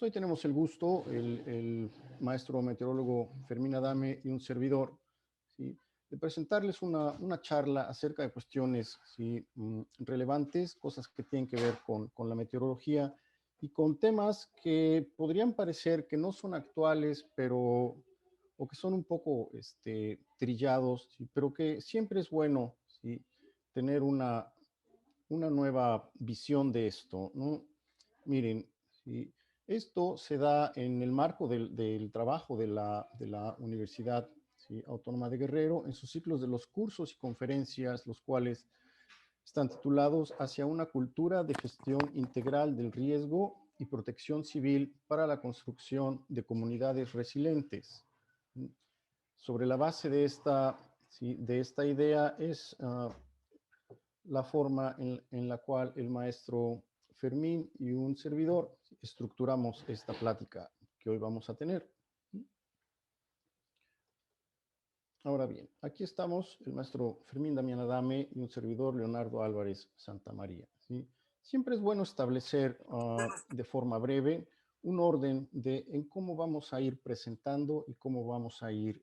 pues hoy tenemos el gusto, el maestro meteorólogo Fermín Adame y un servidor, ¿sí? De presentarles una charla acerca de cuestiones, ¿sí? Relevantes, cosas que tienen que ver con la meteorología y con temas que podrían parecer que no son actuales, pero o que son un poco trillados, ¿sí? Pero que siempre es bueno, ¿sí? Tener una nueva visión de esto, ¿no? Miren, ¿sí? Esto se da en el marco del trabajo de la Universidad, ¿sí? Autónoma de Guerrero, en sus ciclos de los cursos y conferencias, los cuales están titulados Hacia una cultura de gestión integral del riesgo y protección civil para la construcción de comunidades resilientes. Sobre la base de ¿sí? De esta idea es la forma en la cual el maestro Fermín y un servidor estructuramos esta plática que hoy vamos a tener. Ahora bien, aquí estamos el maestro Fermín Damián Adame y un servidor Leonardo Álvarez Santamaría, ¿sí? Siempre es bueno establecer de forma breve un orden en cómo vamos a ir presentando y cómo vamos a ir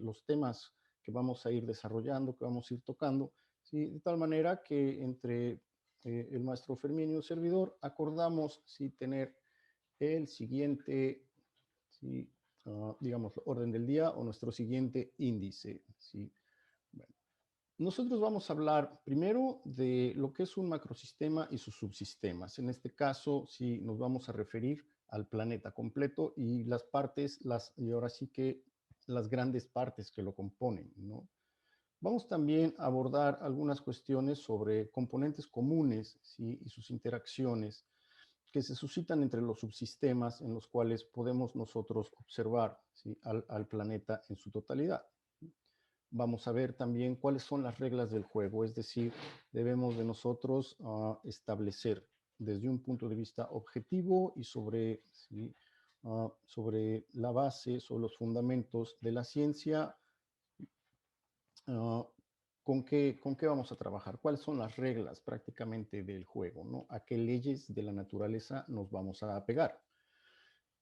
los temas que vamos a ir desarrollando, que vamos a ir tocando, ¿sí? De tal manera que entre el maestro Fermín y un servidor acordamos ¿sí? Tener el siguiente, ¿sí? Digamos, orden del día o nuestro siguiente índice, ¿sí? Bueno, nosotros vamos a hablar primero de lo que es un macrosistema y sus subsistemas. En este caso, sí, nos vamos a referir al planeta completo y las partes, y ahora sí que las grandes partes que lo componen, ¿no? Vamos también a abordar algunas cuestiones sobre componentes comunes, ¿sí? Y sus interacciones que se suscitan entre los subsistemas en los cuales podemos nosotros observar ¿sí? al planeta en su totalidad. Vamos a ver también cuáles son las reglas del juego, es decir, debemos de nosotros establecer desde un punto de vista objetivo y ¿sí? Sobre la base, sobre los fundamentos de la ciencia, uh, ¿con qué vamos a trabajar? ¿Cuáles son las reglas prácticamente del juego? ¿No? ¿A qué leyes de la naturaleza nos vamos a apegar?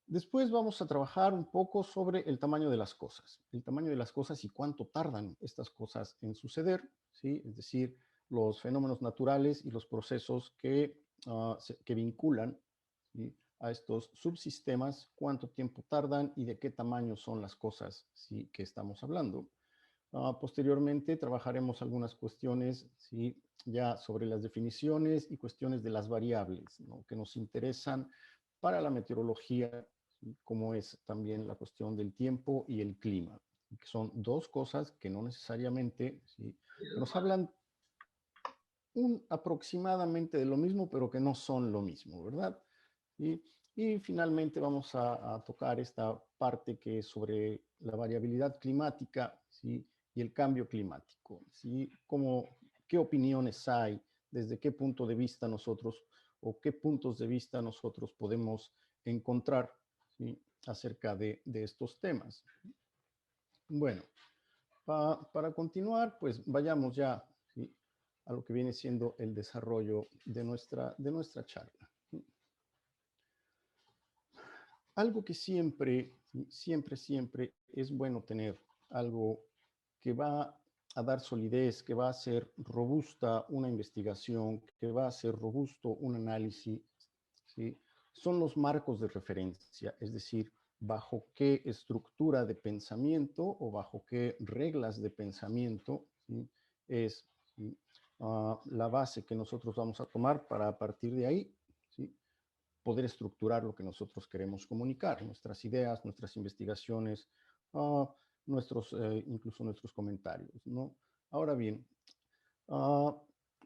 Después vamos a trabajar un poco sobre el tamaño de las cosas. El tamaño de las cosas y cuánto tardan estas cosas en suceder, ¿sí? Es decir, los fenómenos naturales y los procesos que vinculan ¿sí? A estos subsistemas, cuánto tiempo tardan y de qué tamaño son las cosas ¿sí? Que estamos hablando. Posteriormente trabajaremos algunas cuestiones ¿sí? Ya sobre las definiciones y cuestiones de las variables ¿no? Que nos interesan para la meteorología, ¿sí? Como es también la cuestión del tiempo y el clima, que son dos cosas que no necesariamente, ¿sí? Que nos hablan aproximadamente de lo mismo, pero que no son lo mismo, ¿verdad? Y finalmente vamos a tocar esta parte que es sobre la variabilidad climática, ¿sí? Y el cambio climático, ¿sí? ¿Qué opiniones hay? ¿Desde qué punto de vista nosotros o qué puntos de vista nosotros podemos encontrar ¿sí? Acerca de estos temas? Bueno, para continuar, pues vayamos ya ¿sí? A lo que viene siendo el desarrollo de nuestra charla. Algo que siempre es bueno tener, algo que va a dar solidez, que va a ser robusta una investigación, que va a ser robusto un análisis, ¿sí? Son los marcos de referencia, es decir, bajo qué estructura de pensamiento o bajo qué reglas de pensamiento ¿sí? Es ¿sí? La base que nosotros vamos a tomar para a partir de ahí ¿sí? Poder estructurar lo que nosotros queremos comunicar, nuestras ideas, nuestras investigaciones, uh, incluso nuestros comentarios, ¿no? Ahora bien, uh,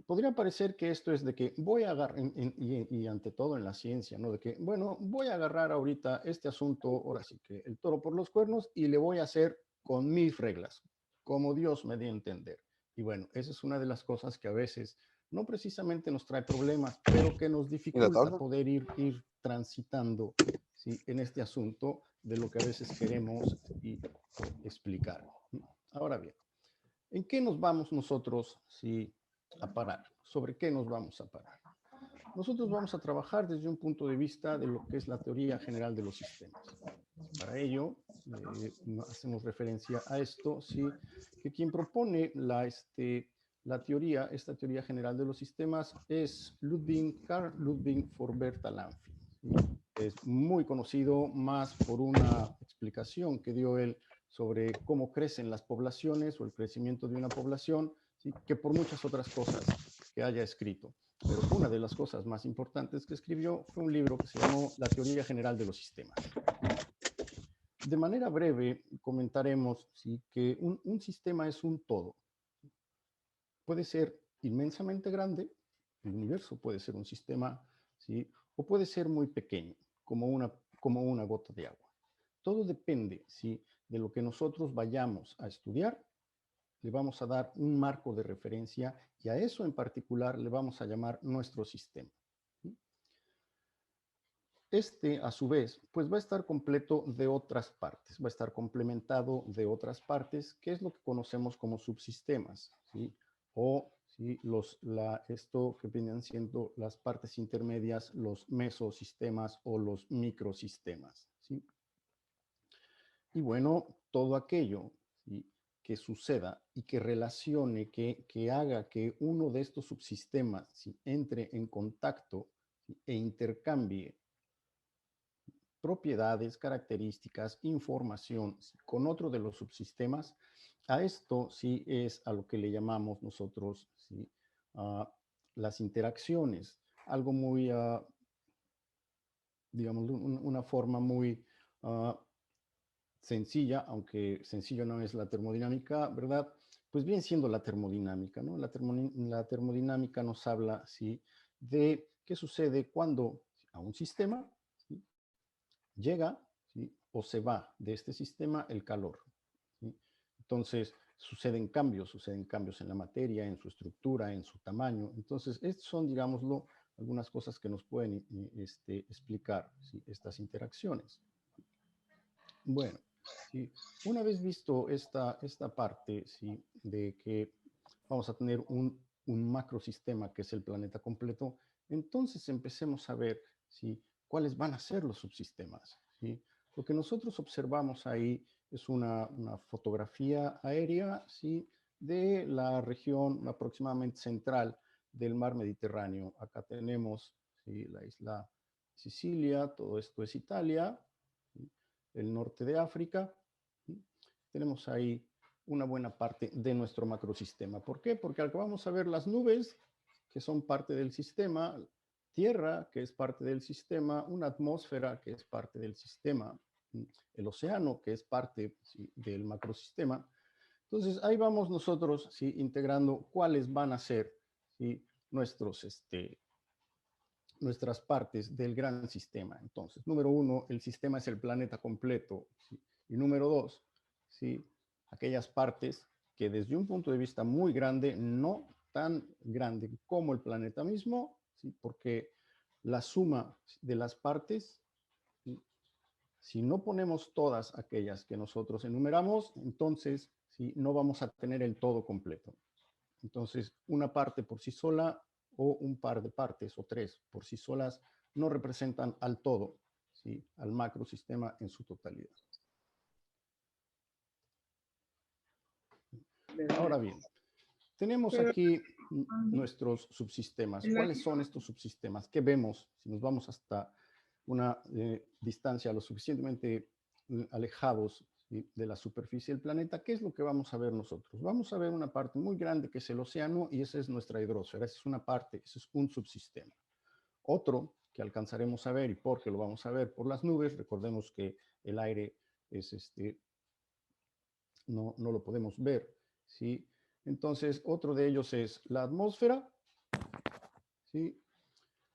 podría parecer que esto es de que voy a agarrar, y ante todo en la ciencia, ¿no? De que, bueno, voy a agarrar ahorita este asunto, ahora sí que el toro por los cuernos, y le voy a hacer con mis reglas, como Dios me dé a entender. Y bueno, esa es una de las cosas que a veces no precisamente nos trae problemas, pero que nos ¿Y la dificulta tabla? poder ir transitando ¿sí? En este asunto de lo que a veces queremos explicar. Ahora bien, ¿en qué nos vamos nosotros ¿sí? A parar? ¿Sobre qué nos vamos a parar? nosotros vamos a trabajar desde un punto de vista de lo que es la teoría general de los sistemas. Para ello, hacemos referencia a esto, ¿sí? Que quien propone la teoría, esta teoría general de los sistemas, es Carl Ludwig von Bertalanffy, ¿sí? Es muy conocido más por una explicación que dio él sobre cómo crecen las poblaciones o el crecimiento de una población, ¿sí? Que por muchas otras cosas que haya escrito. Pero una de las cosas más importantes que escribió fue un libro que se llamó La teoría general de los sistemas. De manera breve comentaremos, ¿sí?, que un sistema es un todo. Puede ser inmensamente grande, el universo puede ser un sistema, ¿sí?, o puede ser muy pequeño, como una gota de agua. Todo depende, ¿sí?, de lo que nosotros vayamos a estudiar. Le vamos a dar un marco de referencia y a eso en particular le vamos a llamar nuestro sistema. A su vez, pues va a estar completo de otras partes, va a estar complementado de otras partes, que es lo que conocemos como subsistemas, ¿sí? O ¿sí?, esto que vienen siendo las partes intermedias, los mesosistemas o los microsistemas, ¿sí? Y bueno, todo aquello, ¿sí?, que suceda y que relacione, que haga que uno de estos subsistemas, ¿sí?, entre en contacto, ¿sí?, e intercambie propiedades, características, información con otro de los subsistemas. A esto sí es a lo que le llamamos nosotros, ¿sí?, las interacciones. Algo muy, digamos, una forma muy sencilla, aunque sencillo no es la termodinámica, ¿verdad? Pues bien siendo la termodinámica, ¿no? La termodinámica nos habla, ¿sí?, de qué sucede cuando a un sistema, ¿sí?, llega, ¿sí?, o se va de este sistema el calor, ¿sí? Entonces, suceden cambios en la materia, en su estructura, en su tamaño. Entonces, estas son, digámoslo, algunas cosas que nos pueden explicar, ¿sí?, estas interacciones. Bueno, ¿sí?, una vez visto esta parte, ¿sí?, de que vamos a tener un macrosistema que es el planeta completo, entonces empecemos a ver, ¿sí?, cuáles van a ser los subsistemas, ¿sí? Lo que nosotros observamos ahí es una fotografía aérea, ¿sí?, de la región aproximadamente central del mar Mediterráneo. Acá tenemos, ¿sí?, la isla Sicilia, todo esto es Italia, ¿sí?, el norte de África. ¿Sí? Tenemos ahí una buena parte de nuestro macrosistema. ¿Por qué? Porque al que vamos a ver las nubes, que son parte del sistema, tierra, que es parte del sistema, una atmósfera, que es parte del sistema, el océano, que es parte, ¿sí?, del macrosistema. Entonces, ahí vamos nosotros, ¿sí?, integrando cuáles van a ser, ¿sí?, nuestras partes del gran sistema. Entonces, número uno, el sistema es el planeta completo, ¿sí? Y número dos, ¿sí?, aquellas partes que desde un punto de vista muy grande, no tan grande como el planeta mismo, ¿sí?, porque la suma de las partes, ¿sí?, si no ponemos todas aquellas que nosotros enumeramos, entonces, ¿sí?, no vamos a tener el todo completo. Entonces, una parte por sí sola o un par de partes o tres por sí solas no representan al todo, ¿sí?, al macrosistema en su totalidad. Ahora bien, tenemos Pero, aquí nuestros subsistemas. ¿Cuáles son estos subsistemas? ¿Qué vemos si nos vamos hasta una distancia lo suficientemente alejados, ¿sí?, de la superficie del planeta? ¿Qué es lo que vamos a ver nosotros? Vamos a ver una parte muy grande que es el océano y esa es nuestra hidrosfera. Esa es una parte, ese es un subsistema. Otro que alcanzaremos a ver, y porque lo vamos a ver por las nubes, recordemos que el aire es no lo podemos ver, ¿sí? Entonces, otro de ellos es la atmósfera, ¿sí?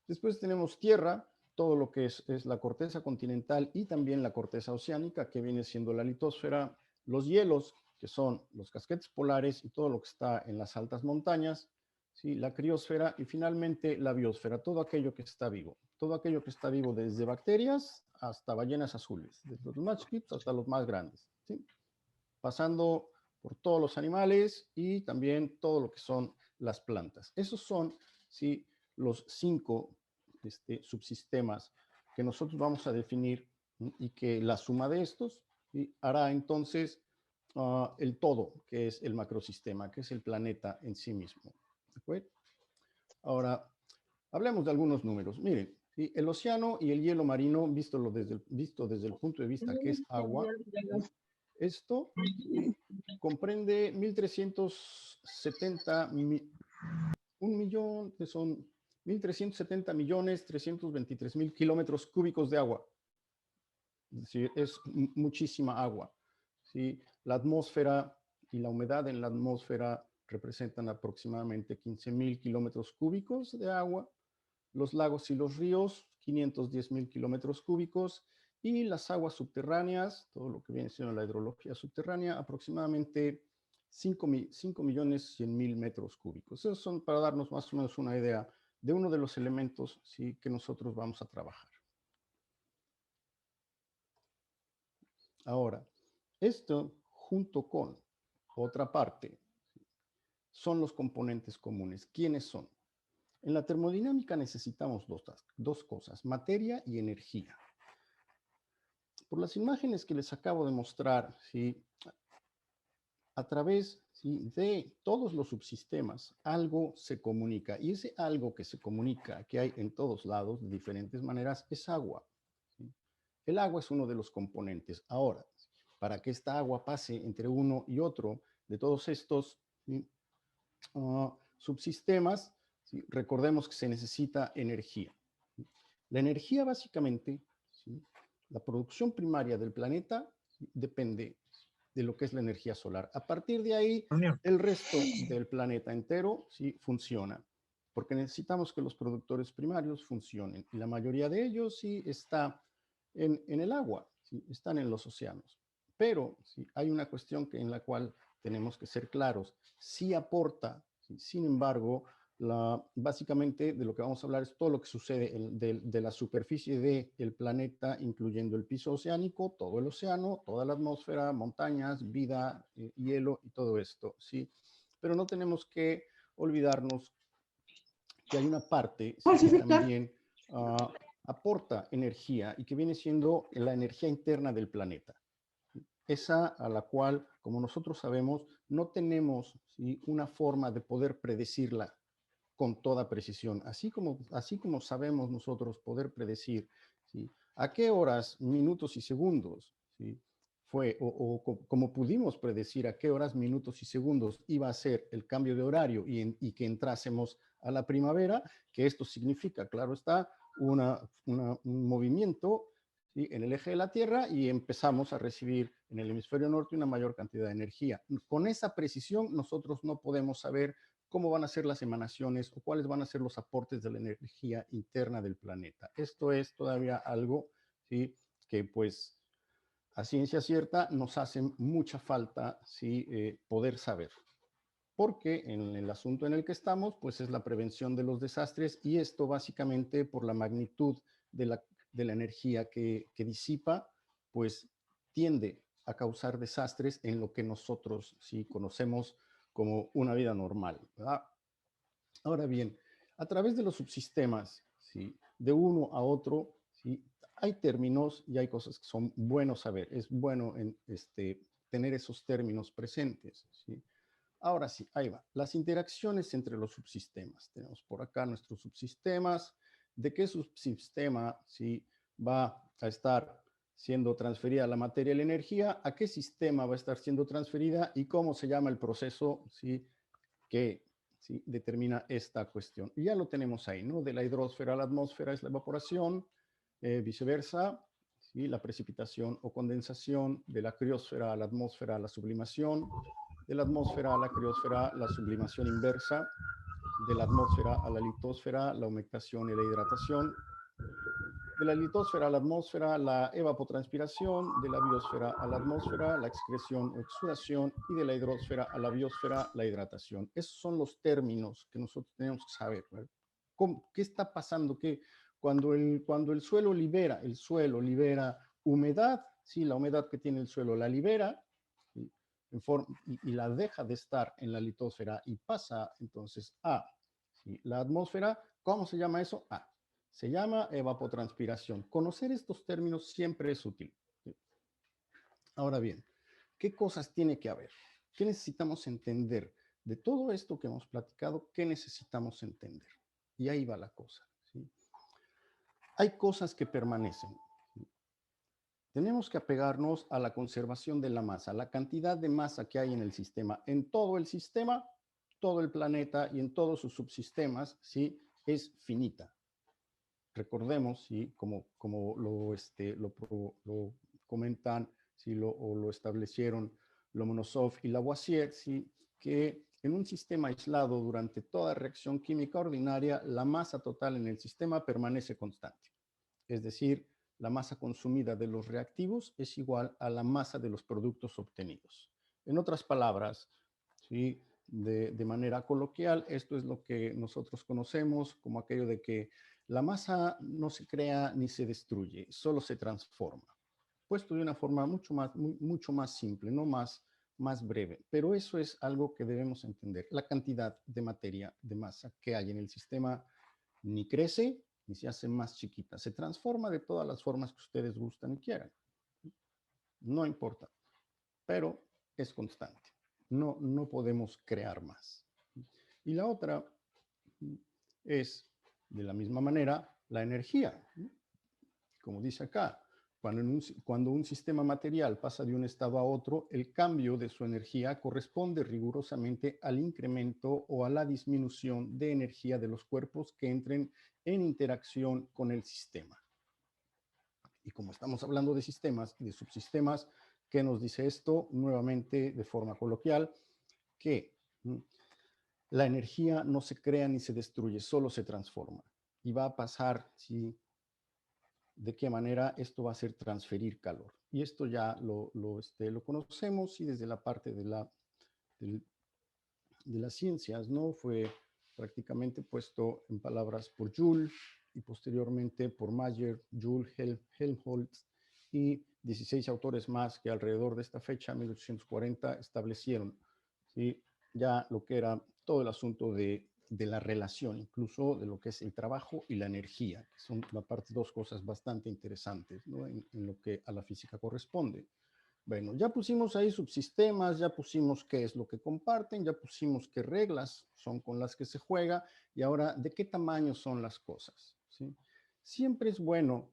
Después tenemos tierra, todo lo que es la corteza continental y también la corteza oceánica, que viene siendo la litosfera, los hielos, que son los casquetes polares y todo lo que está en las altas montañas, ¿sí?, la criosfera y finalmente la biosfera, todo aquello que está vivo desde bacterias hasta ballenas azules, desde los más chiquitos hasta los más grandes, ¿sí?, pasando por todos los animales y también todo lo que son las plantas. Esos son, ¿sí?, los 5 subsistemas que nosotros vamos a definir, y que la suma de estos, ¿sí?, hará entonces el todo, que es el macrosistema, que es el planeta en sí mismo. ¿De acuerdo? Ahora, hablemos de algunos números. Miren, ¿sí?, el océano y el hielo marino, visto desde el punto de vista que es agua, ¿sí?, esto, ¿sí?, comprende 1.370 un millón, que son 1.370.323.000 kilómetros cúbicos de agua. Es decir, es muchísima agua, ¿sí? La atmósfera y la humedad en la atmósfera representan aproximadamente 15.000 kilómetros cúbicos de agua. Los lagos y los ríos, 510.000 kilómetros cúbicos. Y las aguas subterráneas, todo lo que viene siendo la hidrología subterránea, aproximadamente 5.100.000 metros cúbicos. Esos son para darnos más o menos una idea de uno de los elementos, ¿sí?, que nosotros vamos a trabajar. Ahora, esto junto con otra parte son los componentes comunes. ¿Quiénes son? En la termodinámica necesitamos dos cosas, materia y energía. Por las imágenes que les acabo de mostrar, ¿sí?, a través, ¿sí?, de todos los subsistemas, algo se comunica. Y ese algo que se comunica, que hay en todos lados, de diferentes maneras, es agua, ¿sí? El agua es uno de los componentes. Ahora, para que esta agua pase entre uno y otro de todos estos, ¿sí?, subsistemas, ¿sí?, recordemos que se necesita energía. La energía básicamente, ¿sí?, la producción primaria del planeta, ¿sí?, depende de lo que es la energía solar. A partir de ahí, el resto del planeta entero, ¿sí?, funciona, porque necesitamos que los productores primarios funcionen. Y la mayoría de ellos sí está en el agua, ¿sí?, están en los océanos. Pero ¿sí?, hay una cuestión en la cual tenemos que ser claros. Sí aporta, ¿sí?, sin embargo, básicamente de lo que vamos a hablar es todo lo que sucede de la superficie del planeta, incluyendo el piso oceánico, todo el océano, toda la atmósfera, montañas, vida, hielo y todo esto, ¿sí? Pero no tenemos que olvidarnos que hay una parte, ¿sí?, que también aporta energía y que viene siendo la energía interna del planeta. Esa a la cual, como nosotros sabemos, no tenemos, ¿sí?, una forma de poder predecirla con toda precisión. Así como sabemos nosotros poder predecir, ¿sí?, a qué horas, minutos y segundos, ¿sí?, fue, como pudimos predecir a qué horas, minutos y segundos iba a ser el cambio de horario y que entrásemos a la primavera, que esto significa, claro está, un movimiento, ¿sí?, en el eje de la Tierra, y empezamos a recibir en el hemisferio norte una mayor cantidad de energía. Con esa precisión nosotros no podemos saber cómo van a ser las emanaciones o cuáles van a ser los aportes de la energía interna del planeta. Esto es todavía algo, ¿sí?, que pues a ciencia cierta nos hace mucha falta, ¿sí?, poder saber. Porque en el asunto en el que estamos, pues es la prevención de los desastres, y esto básicamente por la magnitud de la energía que disipa, pues tiende a causar desastres en lo que nosotros sí conocemos como una vida normal, ¿verdad? Ahora bien, a través de los subsistemas, ¿sí?, de uno a otro, ¿sí?, hay términos y hay cosas que son buenos saber. Es bueno tener esos términos presentes, ¿sí? Ahora sí, ahí va. Las interacciones entre los subsistemas. Tenemos por acá nuestros subsistemas. ¿De qué subsistema, sí, va a estar siendo transferida la materia y la energía? ¿A qué sistema va a estar siendo transferida? ¿Y cómo se llama el proceso, sí, que, sí, determina esta cuestión? Y ya lo tenemos ahí, ¿no? De la hidrosfera a la atmósfera es la evaporación, viceversa, ¿sí?, la precipitación o condensación. De la criosfera a la atmósfera, la sublimación. De la atmósfera a la criosfera, la sublimación inversa. De la atmósfera a la litosfera, la humectación y la hidratación. De la litosfera a la atmósfera, la evapotranspiración. De la biosfera a la atmósfera, la excreción o exudación. Y de la hidrosfera a la biosfera, la hidratación. Esos son los términos que nosotros tenemos que saber, ¿verdad? ¿Qué está pasando? Que cuando el suelo libera humedad, ¿sí?, la humedad que tiene el suelo la libera, ¿sí?, y la deja de estar en la litosfera y pasa entonces a, ¿sí?, la atmósfera. ¿Cómo se llama eso? Se llama evapotranspiración. Conocer estos términos siempre es útil. Ahora bien, ¿qué cosas tiene que haber? ¿Qué necesitamos entender? De todo esto que hemos platicado, ¿qué necesitamos entender? Y ahí va la cosa, ¿sí? Hay cosas que permanecen. Tenemos que apegarnos a la conservación de la masa, la cantidad de masa que hay en el sistema. En todo el sistema, todo el planeta y en todos sus subsistemas, ¿sí? Es finita. Recordemos, ¿sí? Como lo comentan, ¿sí? O lo establecieron Lomonosov y Lavoisier, ¿sí? Que en un sistema aislado durante toda reacción química ordinaria, la masa total en el sistema permanece constante. Es decir, la masa consumida de los reactivos es igual a la masa de los productos obtenidos. En otras palabras, ¿sí? De manera coloquial, esto es lo que nosotros conocemos como aquello de que la masa no se crea ni se destruye, solo se transforma. Puesto de una forma mucho más simple, no más breve. Pero eso es algo que debemos entender. La cantidad de materia, de masa que hay en el sistema ni crece ni se hace más chiquita. Se transforma de todas las formas que ustedes gustan y quieran. No importa, pero es constante. No podemos crear más. Y la otra es, de la misma manera, la energía. Como dice acá, cuando un sistema material pasa de un estado a otro, el cambio de su energía corresponde rigurosamente al incremento o a la disminución de energía de los cuerpos que entren en interacción con el sistema. Y como estamos hablando de sistemas y de subsistemas, ¿qué nos dice esto? Nuevamente, de forma coloquial, que la energía no se crea ni se destruye, solo se transforma. Y va a pasar, ¿sí? ¿De qué manera esto va a hacer transferir calor? Y esto ya lo conocemos y desde la parte de las ciencias, ¿no? Fue prácticamente puesto en palabras por Joule y posteriormente por Mayer, Joule, Helmholtz y 16 autores más que alrededor de esta fecha, 1840, establecieron, ¿sí? Ya lo que era todo el asunto de la relación, incluso de lo que es el trabajo y la energía, que son aparte dos cosas bastante interesantes, ¿no? en lo que a la física corresponde. Bueno, ya pusimos ahí subsistemas, ya pusimos qué es lo que comparten, ya pusimos qué reglas son con las que se juega y ahora de qué tamaño son las cosas, ¿sí? Siempre es bueno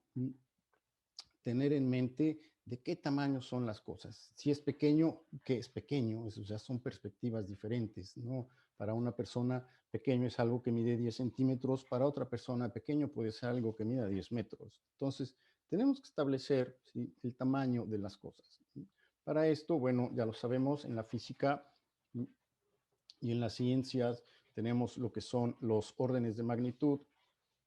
tener en mente de qué tamaño son las cosas. Si es pequeño, ¿qué es pequeño? Eso ya son perspectivas diferentes, ¿no? Para una persona, pequeño es algo que mide 10 centímetros, para otra persona, pequeño puede ser algo que mida 10 metros. Entonces, tenemos que establecer, ¿sí? El tamaño de las cosas, ¿sí? Para esto, bueno, ya lo sabemos, en la física y en las ciencias tenemos lo que son los órdenes de magnitud,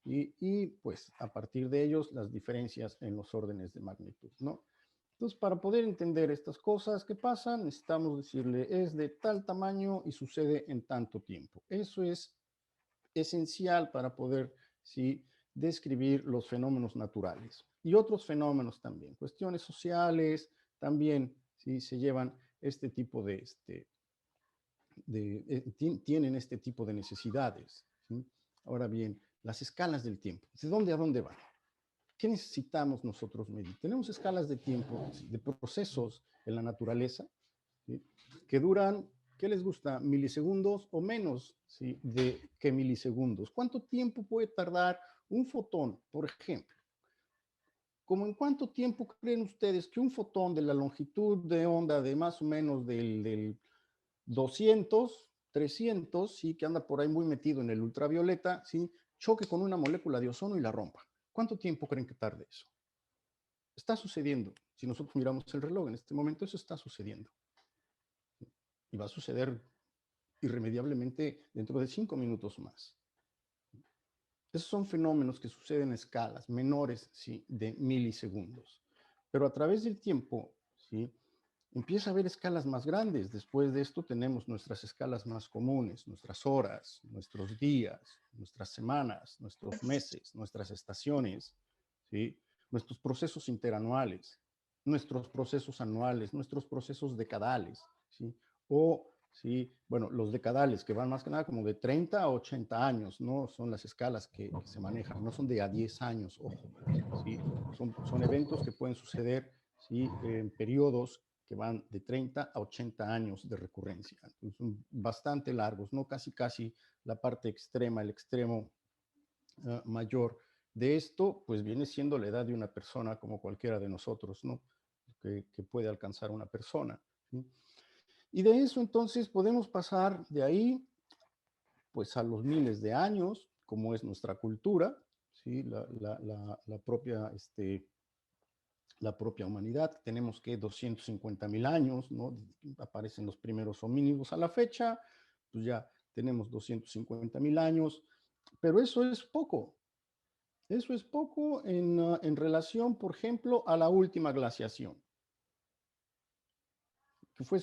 y pues a partir de ellos las diferencias en los órdenes de magnitud, ¿no? Entonces, para poder entender estas cosas que pasan, necesitamos decirle, es de tal tamaño y sucede en tanto tiempo. Eso es esencial para poder, ¿sí? Describir los fenómenos naturales y otros fenómenos también. Cuestiones sociales también, ¿sí? Se llevan este tipo tienen este tipo de necesidades, ¿sí? Ahora bien, las escalas del tiempo, ¿de dónde a dónde van? ¿Qué necesitamos nosotros medir? Tenemos escalas de tiempo, de procesos en la naturaleza, ¿sí? Que duran, ¿qué les gusta? Milisegundos o menos, ¿sí? De que milisegundos. ¿Cuánto tiempo puede tardar un fotón, por ejemplo? ¿Cómo en cuánto tiempo creen ustedes que un fotón de la longitud de onda de más o menos del 200, 300, ¿sí? Que anda por ahí muy metido en el ultravioleta, ¿sí? Choque con una molécula de ozono y la rompa? ¿Cuánto tiempo creen que tarde eso? Está sucediendo. Si nosotros miramos el reloj en este momento, eso está sucediendo. Y va a suceder irremediablemente dentro de 5 minutos más. Esos son fenómenos que suceden a escalas menores, ¿sí? De milisegundos. Pero a través del tiempo, ¿sí? Empieza a haber escalas más grandes. Después de esto tenemos nuestras escalas más comunes, nuestras horas, nuestros días, nuestras semanas, nuestros meses, nuestras estaciones, ¿sí? Nuestros procesos interanuales, nuestros procesos anuales, nuestros procesos decadales, ¿sí? O ¿sí? Bueno, los decadales, que van más que nada como de 30 a 80 años, ¿no? Son las escalas que se manejan, no son de a 10 años, ojo, ¿sí? Son eventos que pueden suceder, ¿sí? En periodos que van de 30 a 80 años de recurrencia. Entonces, son bastante largos, ¿no? Casi, casi la parte extrema, el extremo mayor de esto, pues viene siendo la edad de una persona como cualquiera de nosotros, ¿no? Que puede alcanzar una persona, ¿sí? Y de eso entonces podemos pasar de ahí pues a los miles de años, como es nuestra cultura, ¿sí? La propia, la propia humanidad. Tenemos que 250.000 años, ¿no? Aparecen los primeros homínidos a la fecha, pues ya tenemos 250.000 años, pero eso es poco. Eso es poco en relación, por ejemplo, a la última glaciación, que fue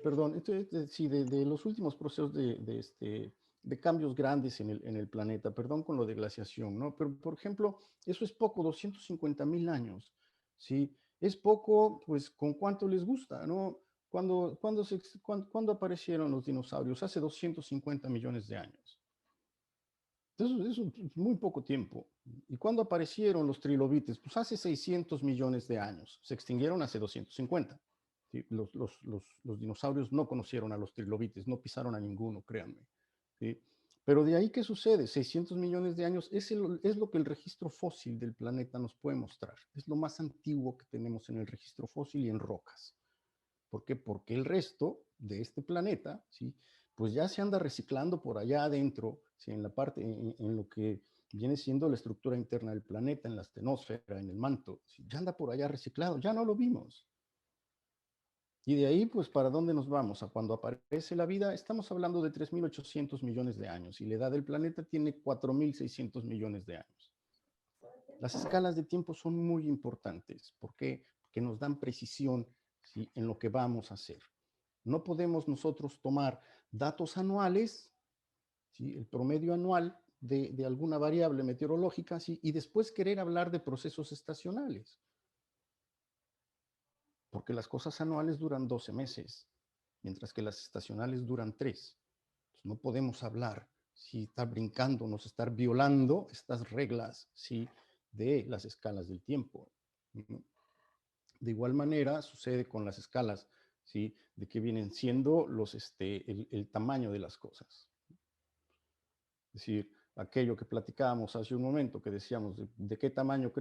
perdón, sí, de los últimos procesos de cambios grandes en el planeta, perdón con lo de glaciación, ¿no? Pero, por ejemplo, eso es poco, 250.000 años, ¿sí? Es poco, pues, ¿con cuánto les gusta, no? ¿Cuándo aparecieron los dinosaurios? Hace 250 millones de años. Eso es muy poco tiempo. ¿Y cuándo aparecieron los trilobites? Pues hace 600 millones de años. Se extinguieron hace 250. ¿Sí? Los dinosaurios no conocieron a los trilobites, no pisaron a ninguno, créanme. ¿Sí? Pero de ahí, ¿qué sucede? 600 millones de años es lo que el registro fósil del planeta nos puede mostrar. Es lo más antiguo que tenemos en el registro fósil y en rocas. ¿Por qué? Porque el resto de este planeta, ¿sí? Pues ya se anda reciclando por allá adentro, ¿sí? En la parte, en lo que viene siendo la estructura interna del planeta, en la astenosfera, en el manto, ¿sí? Ya anda por allá reciclado, ya no lo vimos. Y de ahí, pues, ¿para dónde nos vamos? A cuando aparece la vida, estamos hablando de 3.800 millones de años y la edad del planeta tiene 4.600 millones de años. Las escalas de tiempo son muy importantes. ¿Por qué? Porque nos dan precisión, ¿sí? En lo que vamos a hacer. No podemos nosotros tomar datos anuales, ¿sí? El promedio anual de alguna variable meteorológica, ¿sí? Y después querer hablar de procesos estacionales, porque las cosas anuales duran 12 meses, mientras que las estacionales duran 3. Pues no podemos hablar, ¿sí? Estar brincándonos, estar violando estas reglas, ¿sí? De las escalas del tiempo, ¿no? De igual manera sucede con las escalas, ¿sí? De que vienen siendo el tamaño de las cosas. Es decir, aquello que platicábamos hace un momento, que decíamos, de qué tamaño,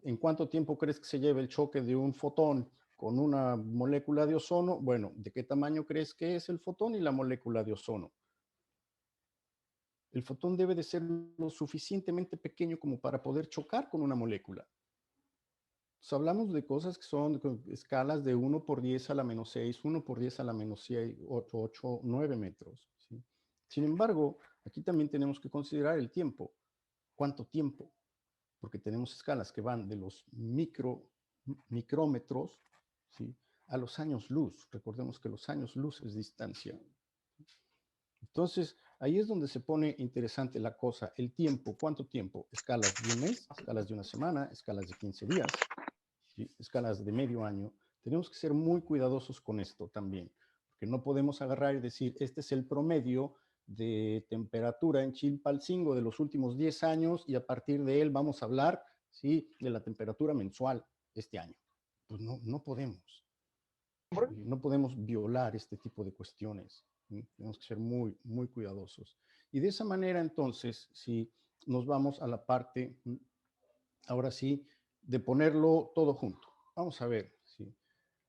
en cuánto tiempo crees que se lleve el choque de un fotón con una molécula de ozono. Bueno, ¿de qué tamaño crees que es el fotón y la molécula de ozono? El fotón debe de ser lo suficientemente pequeño como para poder chocar con una molécula. Entonces, hablamos de cosas que son escalas de 1 por 10 a la menos 6, 1 por 10 a la menos 6, 8, 9 metros, ¿sí? Sin embargo, aquí también tenemos que considerar el tiempo. ¿Cuánto tiempo? Porque tenemos escalas que van de los micrómetros, ¿sí? A los años luz. Recordemos que los años luz es distancia. Entonces, ahí es donde se pone interesante la cosa, el tiempo. ¿Cuánto tiempo? Escalas de un mes, escalas de una semana, escalas de 15 días, ¿sí? Escalas de medio año. Tenemos que ser muy cuidadosos con esto también, porque no podemos agarrar y decir, este es el promedio de temperatura en Chilpancingo de los últimos 10 años y a partir de él vamos a hablar, ¿sí? De la temperatura mensual este año. Pues no, no podemos. No podemos violar este tipo de cuestiones. ¿Sí? Tenemos que ser muy, muy cuidadosos. Y de esa manera, entonces, si nos vamos a la parte, ahora sí, de ponerlo todo junto. Vamos a ver, ¿sí?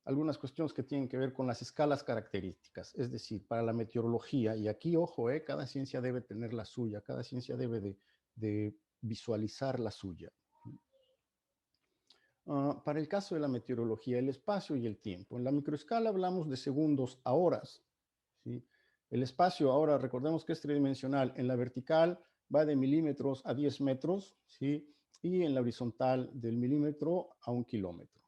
Algunas cuestiones que tienen que ver con las escalas características, es decir, para la meteorología, y aquí, ojo, cada ciencia debe tener la suya, cada ciencia debe de visualizar la suya. Para el caso de la meteorología, el espacio y el tiempo. En la microescala hablamos de segundos a horas, ¿sí? El espacio, ahora recordemos que es tridimensional. En la vertical va de milímetros a 10 metros, ¿sí? Y en la horizontal del milímetro a 1 kilómetro.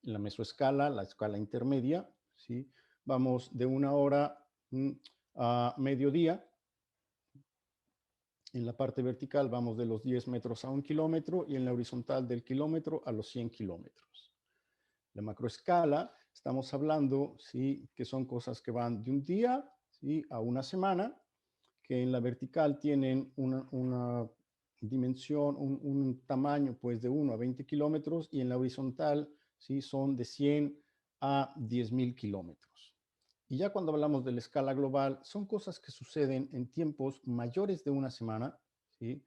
En la mesoescala, la escala intermedia, ¿sí? Vamos de 1 hora a mediodía. En la parte vertical vamos de los 10 metros a 1 kilómetro y en la horizontal del kilómetro a los 100 kilómetros. La macroescala estamos hablando, ¿sí?, que son cosas que van de un día, ¿sí?, a una semana, que en la vertical tienen una dimensión, un tamaño pues de 1 a 20 kilómetros, y en la horizontal, ¿sí?, son de 100 a 10.000 kilómetros. Y ya cuando hablamos de la escala global, son cosas que suceden en tiempos mayores de una semana, ¿sí?,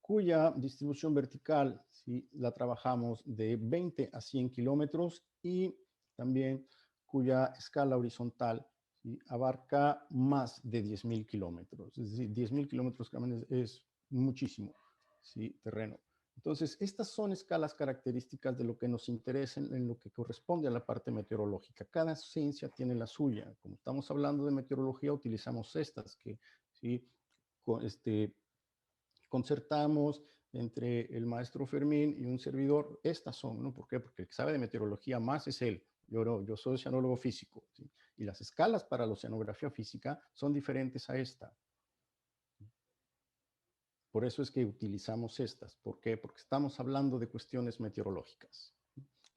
cuya distribución vertical, ¿sí?, la trabajamos de 20 a 100 kilómetros, y también cuya escala horizontal, ¿sí?, abarca más de 10.000 kilómetros. Es decir, 10.000 kilómetros es muchísimo, ¿sí?, terreno. Entonces, estas son escalas características de lo que nos interesa en lo que corresponde a la parte meteorológica. Cada ciencia tiene la suya. Como estamos hablando de meteorología, utilizamos estas que, ¿sí?, concertamos entre el maestro Fermín y un servidor. Estas son, ¿no? ¿Por qué? Porque el que sabe de meteorología más es él. Yo no, yo soy oceanólogo físico, ¿sí? Y las escalas para la oceanografía física son diferentes a esta. Por eso es que utilizamos estas. ¿Por qué? Porque estamos hablando de cuestiones meteorológicas.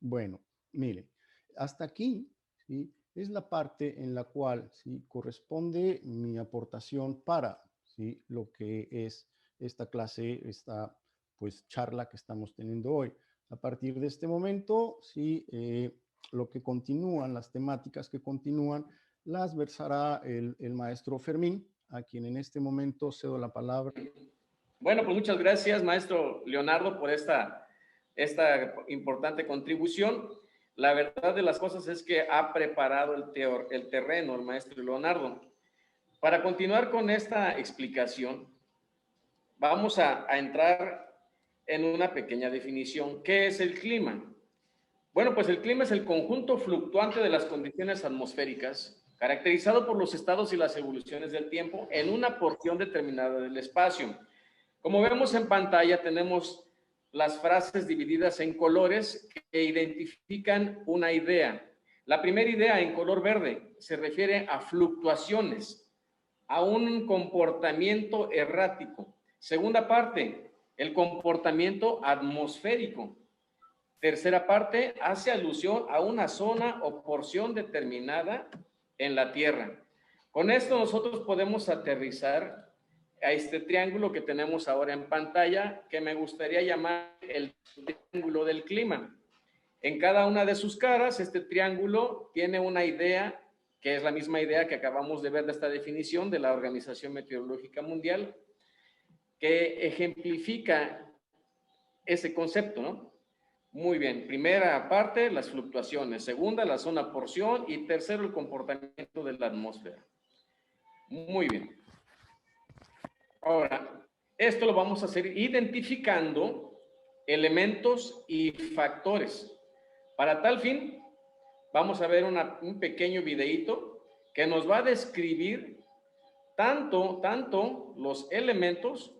Bueno, miren, hasta aquí, ¿sí?, es la parte en la cual, ¿sí?, corresponde mi aportación para, ¿sí?, lo que es esta clase, esta pues charla que estamos teniendo hoy. A partir de este momento, ¿sí?, lo que continúan, las temáticas que continúan, las versará el maestro Fermín, a quien en este momento cedo la palabra. Bueno, pues muchas gracias, maestro Leonardo, por esta importante contribución. La verdad de las cosas es que ha preparado el terreno el maestro Leonardo. Para continuar con esta explicación, vamos a entrar en una pequeña definición. ¿Qué es el clima? Bueno, pues el clima es el conjunto fluctuante de las condiciones atmosféricas, caracterizado por los estados y las evoluciones del tiempo en una porción determinada del espacio. Como vemos en pantalla, tenemos las frases divididas en colores que identifican una idea. La primera idea, en color verde, se refiere a fluctuaciones, a un comportamiento errático. Segunda parte, el comportamiento atmosférico. Tercera parte, hace alusión a una zona o porción determinada en la Tierra. Con esto nosotros podemos aterrizar a este triángulo que tenemos ahora en pantalla, que me gustaría llamar el triángulo del clima. En cada una de sus caras, este triángulo tiene una idea, que es la misma idea que acabamos de ver de esta definición de la Organización Meteorológica Mundial, que ejemplifica ese concepto, ¿no? Muy bien, primera parte, las fluctuaciones. Segunda, la zona porción. Y tercero, el comportamiento de la atmósfera. Muy bien. Ahora, esto lo vamos a hacer identificando elementos y factores. Para tal fin, vamos a ver un pequeño videíto que nos va a describir tanto los elementos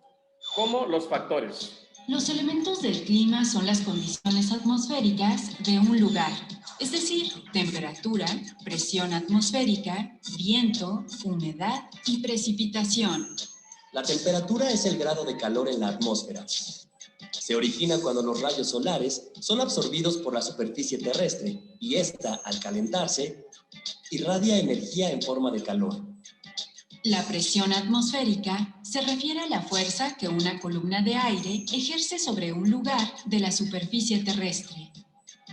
como los factores. Los elementos del clima son las condiciones atmosféricas de un lugar, es decir, temperatura, presión atmosférica, viento, humedad y precipitación. La temperatura es el grado de calor en la atmósfera. Se origina cuando los rayos solares son absorbidos por la superficie terrestre y ésta, al calentarse, irradia energía en forma de calor. La presión atmosférica se refiere a la fuerza que una columna de aire ejerce sobre un lugar de la superficie terrestre.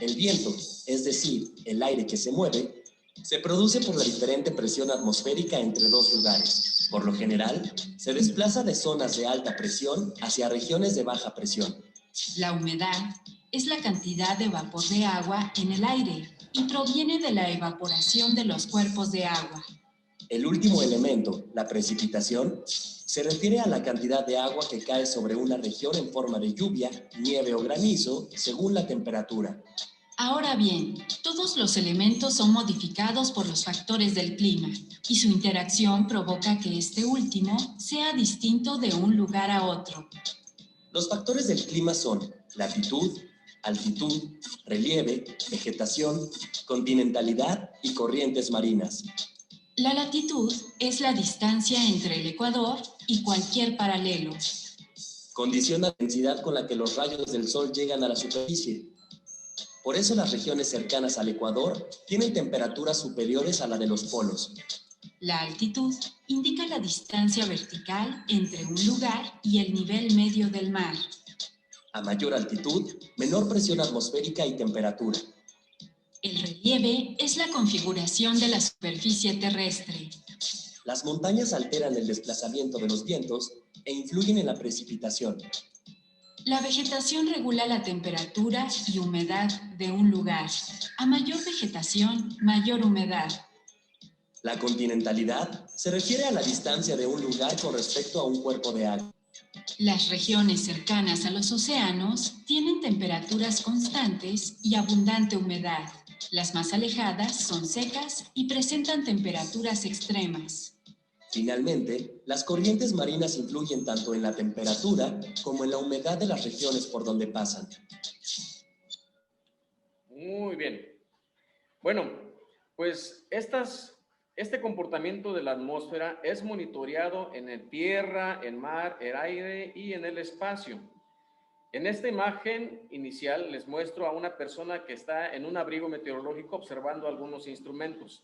El viento, es decir, el aire que se mueve, se produce por la diferente presión atmosférica entre dos lugares. Por lo general, se desplaza de zonas de alta presión hacia regiones de baja presión. La humedad es la cantidad de vapor de agua en el aire y proviene de la evaporación de los cuerpos de agua. El último elemento, la precipitación, se refiere a la cantidad de agua que cae sobre una región en forma de lluvia, nieve o granizo, según la temperatura. Ahora bien, todos los elementos son modificados por los factores del clima y su interacción provoca que este último sea distinto de un lugar a otro. Los factores del clima son latitud, altitud, relieve, vegetación, continentalidad y corrientes marinas. La latitud es la distancia entre el ecuador y cualquier paralelo. Condiciona la densidad con la que los rayos del sol llegan a la superficie. Por eso las regiones cercanas al Ecuador tienen temperaturas superiores a la de los polos. La altitud indica la distancia vertical entre un lugar y el nivel medio del mar. A mayor altitud, menor presión atmosférica y temperatura. El relieve es la configuración de la superficie terrestre. Las montañas alteran el desplazamiento de los vientos e influyen en la precipitación. La vegetación regula la temperatura y humedad de un lugar. A mayor vegetación, mayor humedad. La continentalidad se refiere a la distancia de un lugar con respecto a un cuerpo de agua. Las regiones cercanas a los océanos tienen temperaturas constantes y abundante humedad. Las más alejadas son secas y presentan temperaturas extremas. Finalmente, las corrientes marinas influyen tanto en la temperatura como en la humedad de las regiones por donde pasan. Muy bien. Bueno, pues este comportamiento de la atmósfera es monitoreado en el tierra, en mar, el aire y en el espacio. En esta imagen inicial les muestro a una persona que está en un abrigo meteorológico observando algunos instrumentos.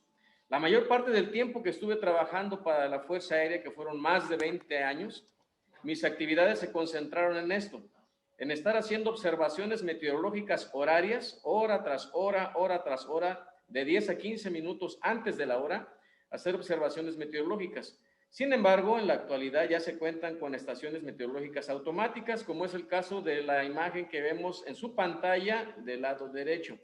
La mayor parte del tiempo que estuve trabajando para la Fuerza Aérea, que fueron más de 20 años, mis actividades se concentraron en esto, en estar haciendo observaciones meteorológicas horarias, hora tras hora, de 10 a 15 minutos antes de la hora, hacer observaciones meteorológicas. Sin embargo, en la actualidad ya se cuentan con estaciones meteorológicas automáticas, como es el caso de la imagen que vemos en su pantalla del lado derecho.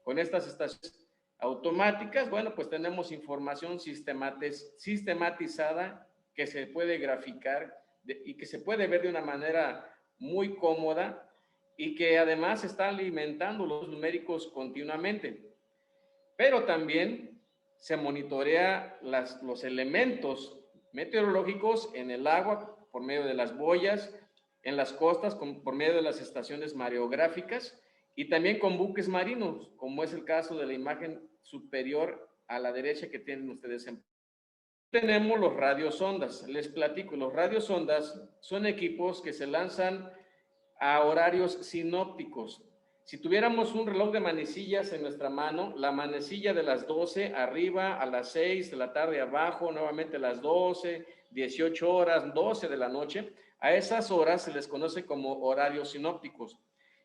Con estas estaciones automáticas, bueno, pues tenemos información sistematizada que se puede graficar y que se puede ver de una manera muy cómoda y que además está alimentando los numéricos continuamente. Pero también se monitorea los elementos meteorológicos en el agua por medio de las boyas, en las costas por medio de las estaciones mareográficas y también con buques marinos, como es el caso de la imagen superior a la derecha que tienen ustedes en. Tenemos los radiosondas. Les platico, los radiosondas son equipos que se lanzan a horarios sinópticos. Si tuviéramos un reloj de manecillas en nuestra mano, la manecilla de las 12 arriba, a las 6 de la tarde abajo, nuevamente a las 12, 18 horas, 12 de la noche, a esas horas se les conoce como horarios sinópticos.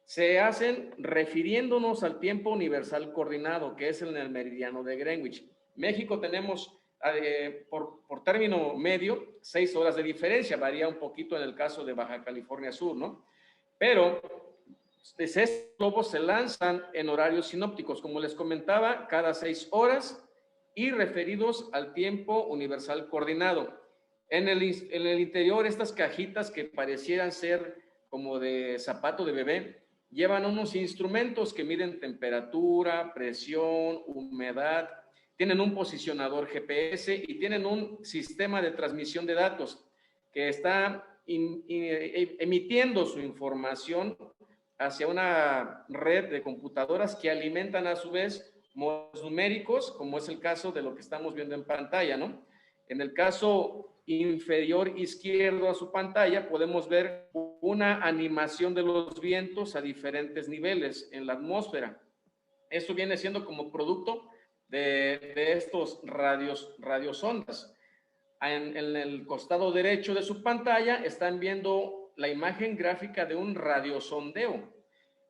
Se hacen refiriéndonos al tiempo universal coordinado, que es en el meridiano de Greenwich. México tenemos, por término medio, 6 horas de diferencia, varía un poquito en el caso de Baja California Sur, ¿no? Pero estos globos se lanzan en horarios sinópticos, como les comentaba, cada 6 horas y referidos al tiempo universal coordinado. En el interior, estas cajitas que parecieran ser como de zapato de bebé, llevan unos instrumentos que miden temperatura, presión, humedad, tienen un posicionador GPS y tienen un sistema de transmisión de datos que está emitiendo su información hacia una red de computadoras que alimentan a su vez modelos numéricos, como es el caso de lo que estamos viendo en pantalla, ¿no? En el caso inferior izquierdo a su pantalla podemos ver una animación de los vientos a diferentes niveles en la atmósfera. Esto viene siendo como producto de estos radiosondas. En el costado derecho de su pantalla están viendo la imagen gráfica de un radiosondeo.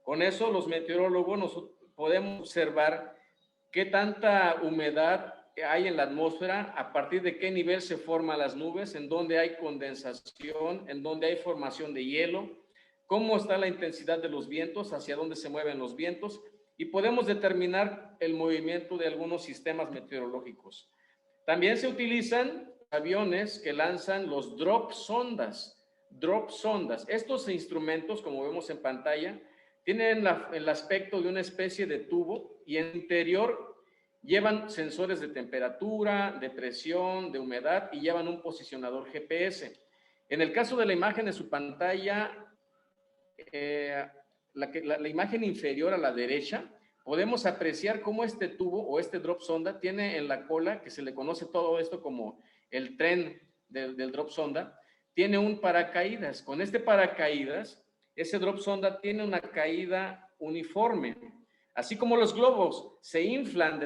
Con eso los meteorólogos podemos observar qué tanta humedad hay en la atmósfera, a partir de qué nivel se forman las nubes, en dónde hay condensación, en dónde hay formación de hielo, cómo está la intensidad de los vientos, hacia dónde se mueven los vientos, y podemos determinar el movimiento de algunos sistemas meteorológicos. También se utilizan aviones que lanzan los drop sondas. Drop sondas. Estos instrumentos, como vemos en pantalla, tienen el aspecto de una especie de tubo y en el interior llevan sensores de temperatura, de presión, de humedad y llevan un posicionador GPS. En el caso de la imagen de su pantalla, la imagen inferior a la derecha, podemos apreciar cómo este tubo o este drop sonda tiene en la cola, que se le conoce todo esto como el tren del drop sonda, tiene un paracaídas. Con este paracaídas, ese drop sonda tiene una caída uniforme. Así como los globos se inflan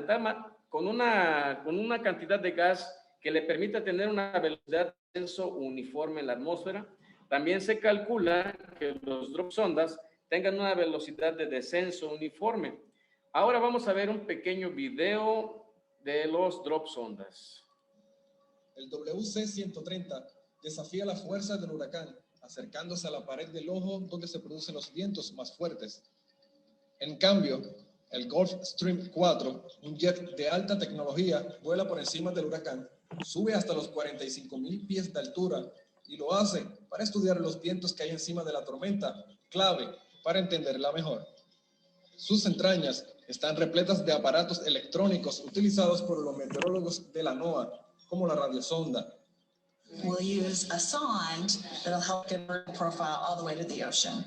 con una cantidad de gas que le permite tener una velocidad de ascenso uniforme en la atmósfera, también se calcula que los drop sondas tengan una velocidad de descenso uniforme. Ahora vamos a ver un pequeño video de los drop sondas. El WC-130 desafía la fuerza del huracán, acercándose a la pared del ojo donde se producen los vientos más fuertes. En cambio, el Gulfstream 4, un jet de alta tecnología, vuela por encima del huracán, sube hasta los 45.000 pies de altura y lo hace para estudiar los vientos que hay encima de la tormenta, clave para entenderla mejor. Sus entrañas están repletas de aparatos electrónicos utilizados por los meteorólogos de la NOAA, como la radiosonda. We'll use a sonde that'll help get a profile all the way to the ocean.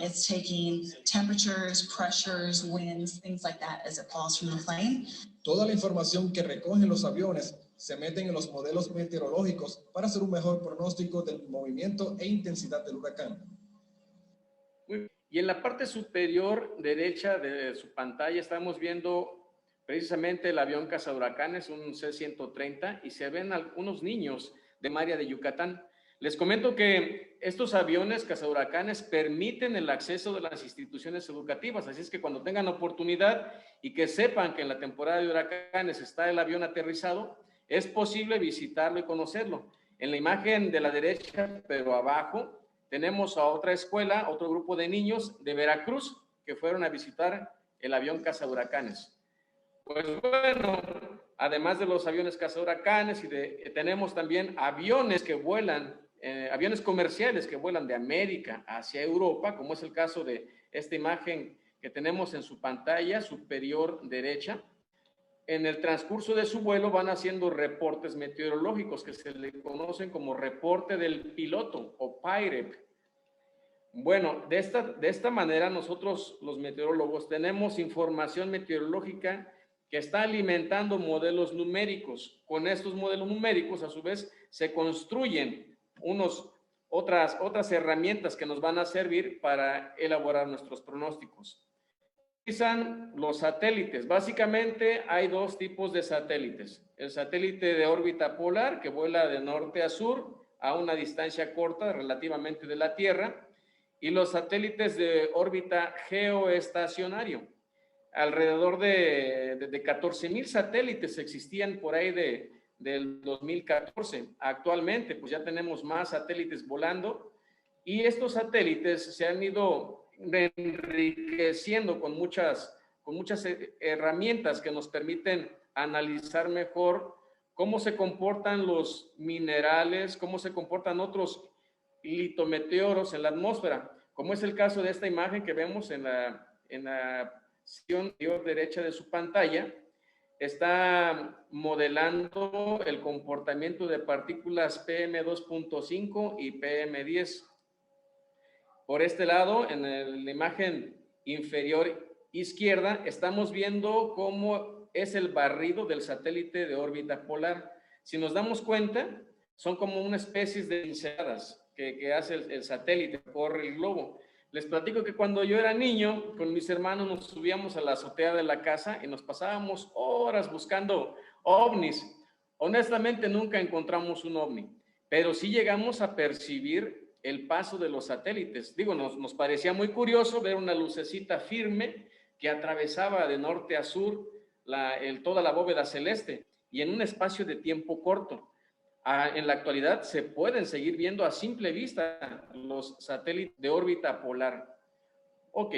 It's taking temperatures, pressures, winds, things like that as it falls from the plane. Toda la información que recogen los aviones se meten en los modelos meteorológicos para hacer un mejor pronóstico del movimiento e intensidad del huracán. Y en la parte superior derecha de su pantalla estamos viendo precisamente el avión cazahuracanes, un C-130, y se ven algunos niños de Mérida de Yucatán. Les comento que estos aviones cazahuracanes permiten el acceso de las instituciones educativas, así es que cuando tengan oportunidad y que sepan que en la temporada de huracanes está el avión aterrizado, es posible visitarlo y conocerlo. En la imagen de la derecha, pero abajo, tenemos a otra escuela, otro grupo de niños de Veracruz que fueron a visitar el avión cazahuracanes. Pues bueno, además de los aviones cazahuracanes, tenemos también aviones que vuelan, aviones comerciales que vuelan de América hacia Europa, como es el caso de esta imagen que tenemos en su pantalla superior derecha. En el transcurso de su vuelo van haciendo reportes meteorológicos que se le conocen como reporte del piloto o PIREP. Bueno, de esta manera nosotros los meteorólogos tenemos información meteorológica que está alimentando modelos numéricos. Con estos modelos numéricos, a su vez, se construyen otras herramientas que nos van a servir para elaborar nuestros pronósticos. Utilizan los satélites. Básicamente hay dos tipos de satélites. El satélite de órbita polar, que vuela de norte a sur a una distancia corta relativamente de la Tierra, y los satélites de órbita geoestacionario. Alrededor de 14,000 satélites existían por ahí del 2014. Actualmente, pues ya tenemos más satélites volando y estos satélites se han ido enriqueciendo con muchas herramientas que nos permiten analizar mejor cómo se comportan los minerales, cómo se comportan otros litometeoros en la atmósfera, como es el caso de esta imagen que vemos en la sección inferior derecha de su pantalla. Está modelando el comportamiento de partículas PM2.5 y PM10. Por este lado, en la imagen inferior izquierda, estamos viendo cómo es el barrido del satélite de órbita polar. Si nos damos cuenta, son como una especie de pinceladas que hace el satélite, corre el globo. Les platico que cuando yo era niño, con mis hermanos nos subíamos a la azotea de la casa y nos pasábamos horas buscando ovnis. Honestamente, nunca encontramos un ovni, pero sí llegamos a percibir el paso de los satélites. Digo, nos parecía muy curioso ver una lucecita firme que atravesaba de norte a sur toda la bóveda celeste y en un espacio de tiempo corto. En la actualidad se pueden seguir viendo a simple vista los satélites de órbita polar. Ok,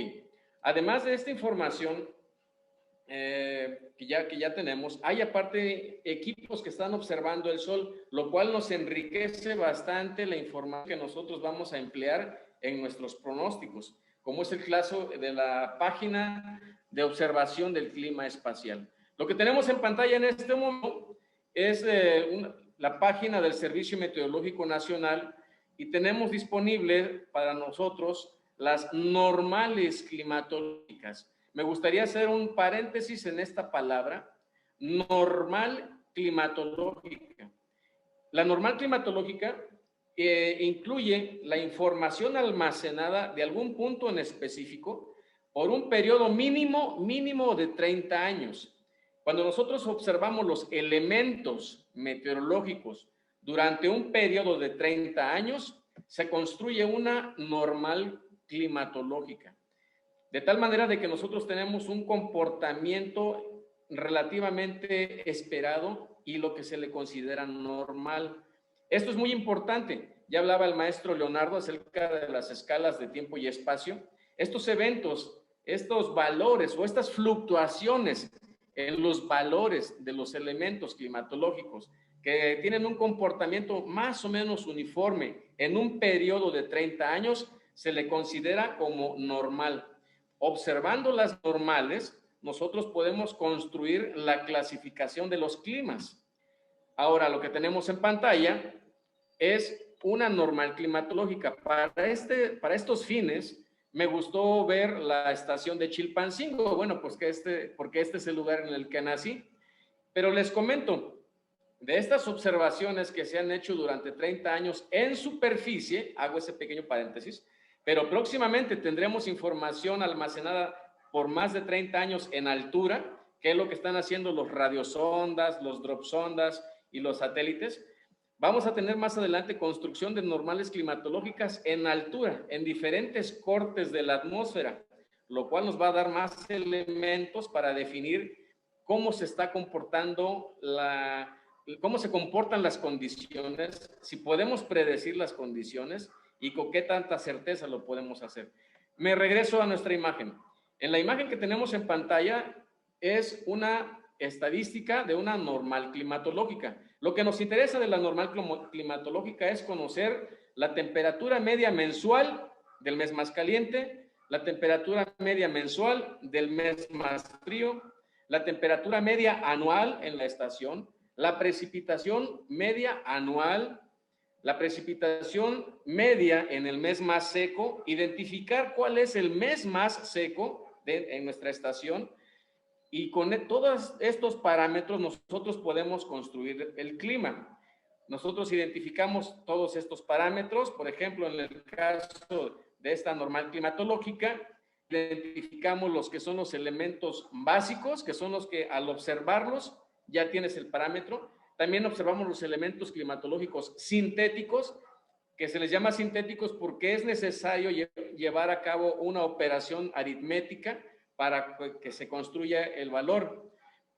además de esta información que ya tenemos, hay aparte equipos que están observando el sol, lo cual nos enriquece bastante la información que nosotros vamos a emplear en nuestros pronósticos, como es el caso de la página de observación del clima espacial. Lo que tenemos en pantalla en este momento es la página del Servicio Meteorológico Nacional y tenemos disponible para nosotros las normales climatológicas. Me gustaría hacer un paréntesis en esta palabra, normal climatológica. La normal climatológica incluye la información almacenada de algún punto en específico por un periodo mínimo de 30 años. Cuando nosotros observamos los elementos meteorológicos durante un periodo de 30 años, se construye una normal climatológica. De tal manera de que nosotros tenemos un comportamiento relativamente esperado y lo que se le considera normal. Esto es muy importante. Ya hablaba el maestro Leonardo acerca de las escalas de tiempo y espacio. Estos eventos, estos valores o estas fluctuaciones en los valores de los elementos climatológicos que tienen un comportamiento más o menos uniforme en un periodo de 30 años, se le considera como normal. Observando las normales, nosotros podemos construir la clasificación de los climas. Ahora, lo que tenemos en pantalla es una normal climatológica. Para estos fines, me gustó ver la estación de Chilpancingo. Bueno, pues porque este es el lugar en el que nací. Pero les comento, de estas observaciones que se han hecho durante 30 años en superficie, hago ese pequeño paréntesis, pero próximamente tendremos información almacenada por más de 30 años en altura, que es lo que están haciendo los radiosondas, los dropsondas y los satélites. Vamos a tener más adelante construcción de normales climatológicas en altura, en diferentes cortes de la atmósfera, lo cual nos va a dar más elementos para definir cómo se está comportando cómo se comportan las condiciones, si podemos predecir las condiciones y con qué tanta certeza lo podemos hacer. Me regreso a nuestra imagen. En la imagen que tenemos en pantalla es una estadística de una normal climatológica. Lo que nos interesa de la normal climatológica es conocer la temperatura media mensual del mes más caliente, la temperatura media mensual del mes más frío, la temperatura media anual en la estación, la precipitación media anual, la precipitación media en el mes más seco, identificar cuál es el mes más seco en nuestra estación, y con todos estos parámetros nosotros podemos construir el clima. Nosotros identificamos todos estos parámetros, por ejemplo, en el caso de esta normal climatológica, identificamos los que son los elementos básicos, que son los que al observarlos ya tienes el parámetro. También observamos los elementos climatológicos sintéticos, que se les llama sintéticos porque es necesario llevar a cabo una operación aritmética para que se construya el valor.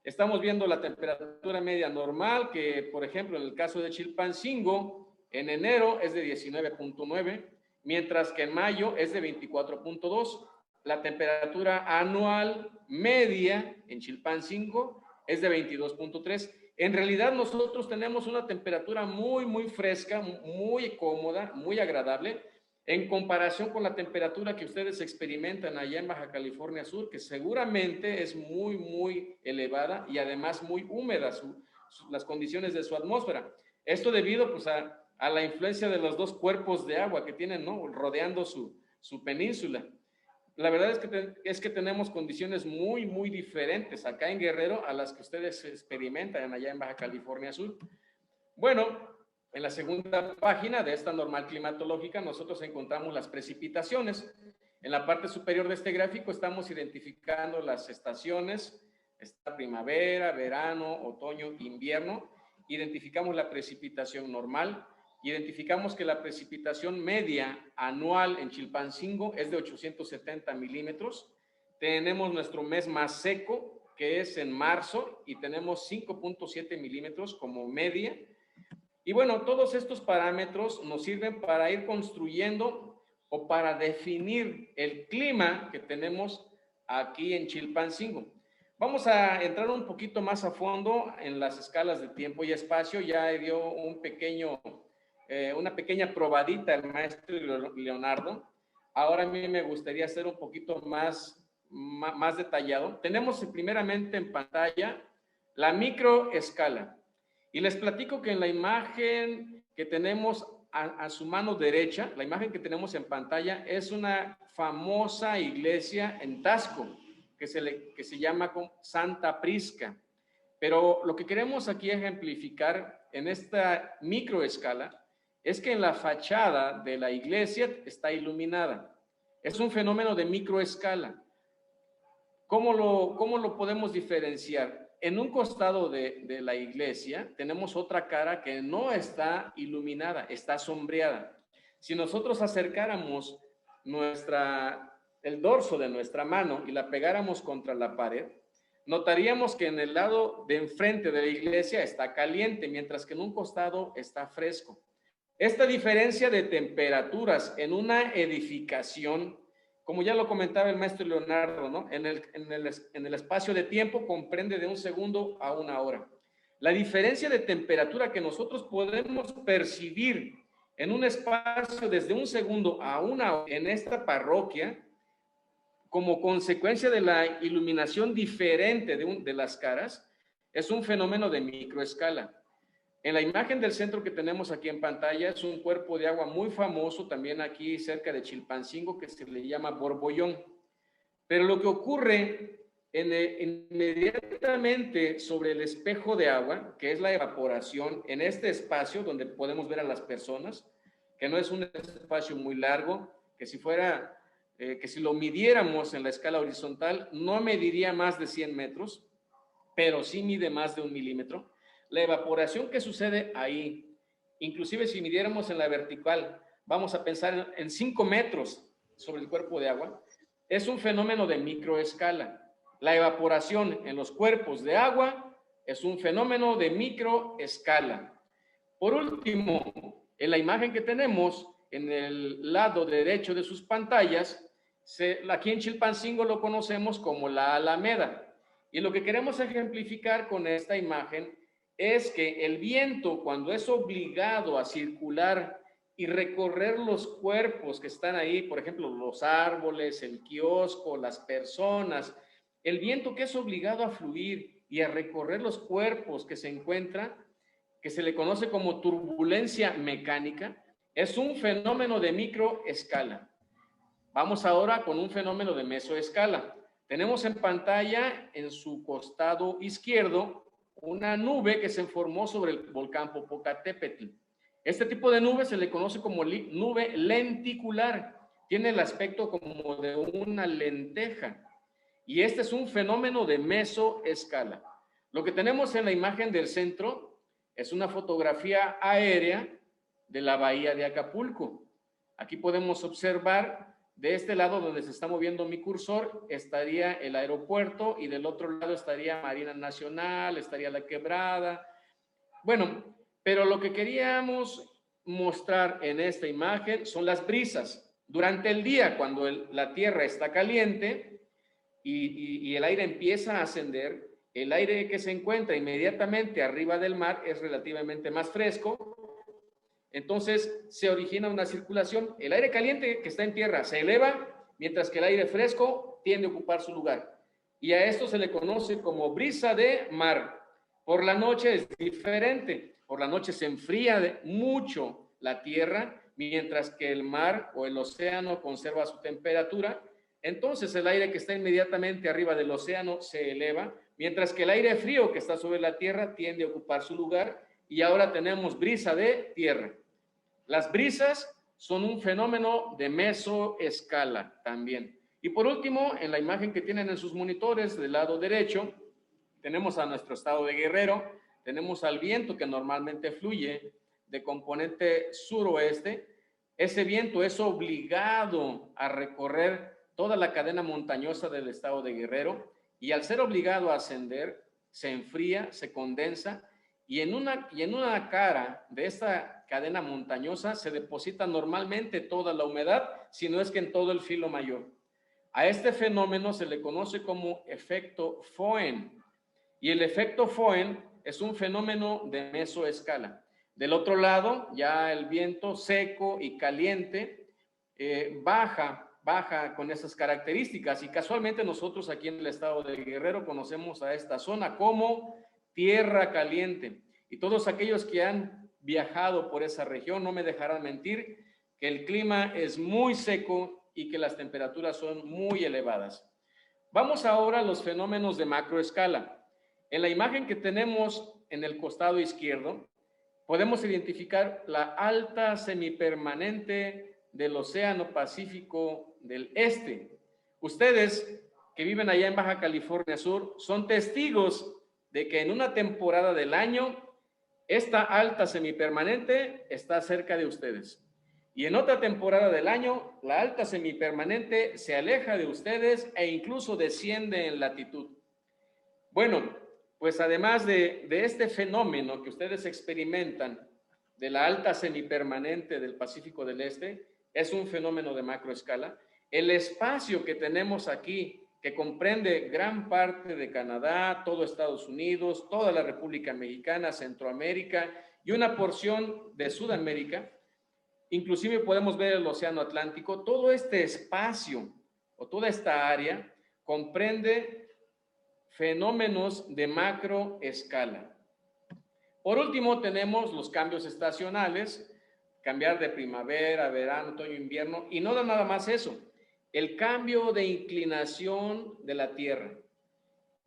Estamos viendo la temperatura media normal, que por ejemplo en el caso de Chilpancingo, en enero es de 19.9, mientras que en mayo es de 24.2. La temperatura anual media en Chilpancingo es de 22.3. En realidad nosotros tenemos una temperatura muy fresca, muy cómoda, muy agradable, en comparación con la temperatura que ustedes experimentan allá en Baja California Sur, que seguramente es muy elevada y además muy húmeda las condiciones de su atmósfera. Esto debido pues a la influencia de los dos cuerpos de agua que tienen, ¿no?, rodeando su península. La verdad es que tenemos condiciones muy diferentes acá en Guerrero a las que ustedes experimentan allá en Baja California Sur. Bueno, en la segunda página de esta normal climatológica nosotros encontramos las precipitaciones. En la parte superior de este gráfico estamos identificando las estaciones, está primavera, verano, otoño, invierno. Identificamos la precipitación normal. Identificamos que la precipitación media anual en Chilpancingo es de 870 milímetros. Tenemos nuestro mes más seco, que es en marzo, y tenemos 5.7 milímetros como media. Y bueno, todos estos parámetros nos sirven para ir construyendo o para definir el clima que tenemos aquí en Chilpancingo. Vamos a entrar un poquito más a fondo en las escalas de tiempo y espacio. Ya dio una pequeña probadita el maestro Leonardo. Ahora a mí me gustaría hacer un poquito más detallado. Tenemos primeramente en pantalla la microescala. Y les platico que en la imagen que tenemos a su mano derecha, la imagen que tenemos en pantalla es una famosa iglesia en Taxco, que se llama Santa Prisca. Pero lo que queremos aquí ejemplificar en esta microescala es que en la fachada de la iglesia está iluminada. Es un fenómeno de microescala. ¿Cómo lo podemos diferenciar? En un costado de la iglesia tenemos otra cara que no está iluminada, está sombreada. Si nosotros acercáramos el dorso de nuestra mano y la pegáramos contra la pared, notaríamos que en el lado de enfrente de la iglesia está caliente, mientras que en un costado está fresco. Esta diferencia de temperaturas en una edificación, como ya lo comentaba el maestro Leonardo, ¿no? En el espacio de tiempo comprende de 1 segundo a 1 hora. La diferencia de temperatura que nosotros podemos percibir en un espacio desde 1 segundo a 1 hora en esta parroquia, como consecuencia de la iluminación diferente de las caras, es un fenómeno de microescala. En la imagen del centro que tenemos aquí en pantalla es un cuerpo de agua muy famoso, también aquí cerca de Chilpancingo, que se le llama Borbollón. Pero lo que ocurre inmediatamente sobre el espejo de agua, que es la evaporación, en este espacio donde podemos ver a las personas, que no es un espacio muy largo, que si lo midiéramos en la escala horizontal, no mediría más de 100 metros, pero sí mide más de 1 milímetro. La evaporación que sucede ahí, inclusive si midiéramos en la vertical, vamos a pensar en 5 metros sobre el cuerpo de agua, es un fenómeno de microescala. La evaporación en los cuerpos de agua es un fenómeno de microescala. Por último, en la imagen que tenemos en el lado derecho de sus pantallas, aquí en Chilpancingo lo conocemos como la Alameda. Y lo que queremos ejemplificar con esta imagen es que el viento, cuando es obligado a circular y recorrer los cuerpos que están ahí, por ejemplo, los árboles, el kiosco, las personas, el viento que es obligado a fluir y a recorrer los cuerpos que se encuentran, que se le conoce como turbulencia mecánica, es un fenómeno de microescala. Vamos ahora con un fenómeno de mesoescala. Tenemos en pantalla, en su costado izquierdo, una nube que se formó sobre el volcán Popocatépetl. Este tipo de nube se le conoce como nube lenticular. Tiene el aspecto como de una lenteja. Y este es un fenómeno de mesoescala. Lo que tenemos en la imagen del centro es una fotografía aérea de la bahía de Acapulco. Aquí podemos observar, de este lado donde se está moviendo mi cursor, estaría el aeropuerto y del otro lado estaría Marina Nacional, estaría La Quebrada. Bueno, pero lo que queríamos mostrar en esta imagen son las brisas. Durante el día, cuando la tierra está caliente y el aire empieza a ascender, el aire que se encuentra inmediatamente arriba del mar es relativamente más fresco. Entonces se origina una circulación. El aire caliente que está en tierra se eleva, mientras que el aire fresco tiende a ocupar su lugar. Y a esto se le conoce como brisa de mar. Por la noche es diferente. Por la noche se enfría mucho la tierra, mientras que el mar o el océano conserva su temperatura. Entonces el aire que está inmediatamente arriba del océano se eleva, mientras que el aire frío que está sobre la tierra tiende a ocupar su lugar. Y ahora tenemos brisa de tierra. Las brisas son un fenómeno de mesoescala también. Y por último, en la imagen que tienen en sus monitores del lado derecho, tenemos a nuestro estado de Guerrero, tenemos al viento que normalmente fluye de componente suroeste. Ese viento es obligado a recorrer toda la cadena montañosa del estado de Guerrero y al ser obligado a ascender, se enfría, se condensa y en una cara de esta cadena montañosa se deposita normalmente toda la humedad, si no es que en todo el filo mayor. A este fenómeno se le conoce como efecto Foehn, y el efecto Foehn es un fenómeno de mesoescala. Del otro lado, ya el viento seco y caliente baja con esas características, y casualmente nosotros aquí en el estado de Guerrero conocemos a esta zona como tierra caliente, y todos aquellos que han viajado por esa región no me dejarán mentir que el clima es muy seco y que las temperaturas son muy elevadas. Vamos ahora a los fenómenos de macroescala. En la imagen que tenemos en el costado izquierdo, podemos identificar la alta semipermanente del Océano Pacífico del Este. Ustedes que viven allá en Baja California Sur son testigos de que en una temporada del año esta alta semipermanente está cerca de ustedes. Y en otra temporada del año, la alta semipermanente se aleja de ustedes e incluso desciende en latitud. Bueno, pues además de este fenómeno que ustedes experimentan de la alta semipermanente del Pacífico del Este, es un fenómeno de macroescala. El espacio que tenemos aquí, que comprende gran parte de Canadá, todo Estados Unidos, toda la República Mexicana, Centroamérica y una porción de Sudamérica, inclusive podemos ver el Océano Atlántico, todo este espacio o toda esta área comprende fenómenos de macroescala. Por último, tenemos los cambios estacionales, cambiar de primavera, verano, otoño, invierno, y no da nada más eso, el cambio de inclinación de la Tierra.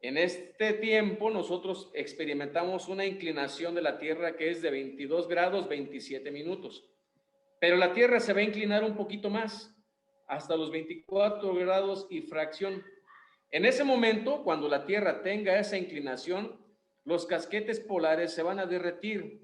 En este tiempo nosotros experimentamos una inclinación de la Tierra que es de 22 grados 27 minutos, pero la Tierra se va a inclinar un poquito más, hasta los 24 grados y fracción. En ese momento, cuando la Tierra tenga esa inclinación, los casquetes polares se van a derretir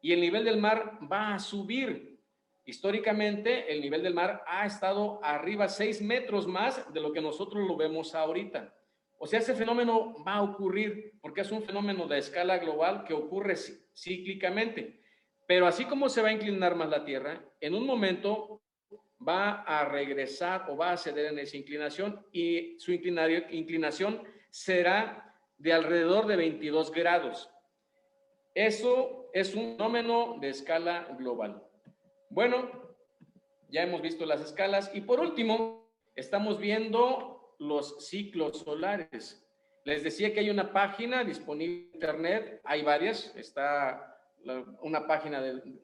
y el nivel del mar va a subir. Históricamente, el nivel del mar ha estado arriba 6 metros más de lo que nosotros lo vemos ahorita. O sea, ese fenómeno va a ocurrir porque es un fenómeno de escala global que ocurre cíclicamente. Pero así como se va a inclinar más la Tierra, en un momento va a regresar o va a ceder en esa inclinación y su inclinación será de alrededor de 22 grados. Eso es un fenómeno de escala global. Bueno, ya hemos visto las escalas y por último estamos viendo los ciclos solares. Les decía que hay una página disponible en internet, hay varias, está una página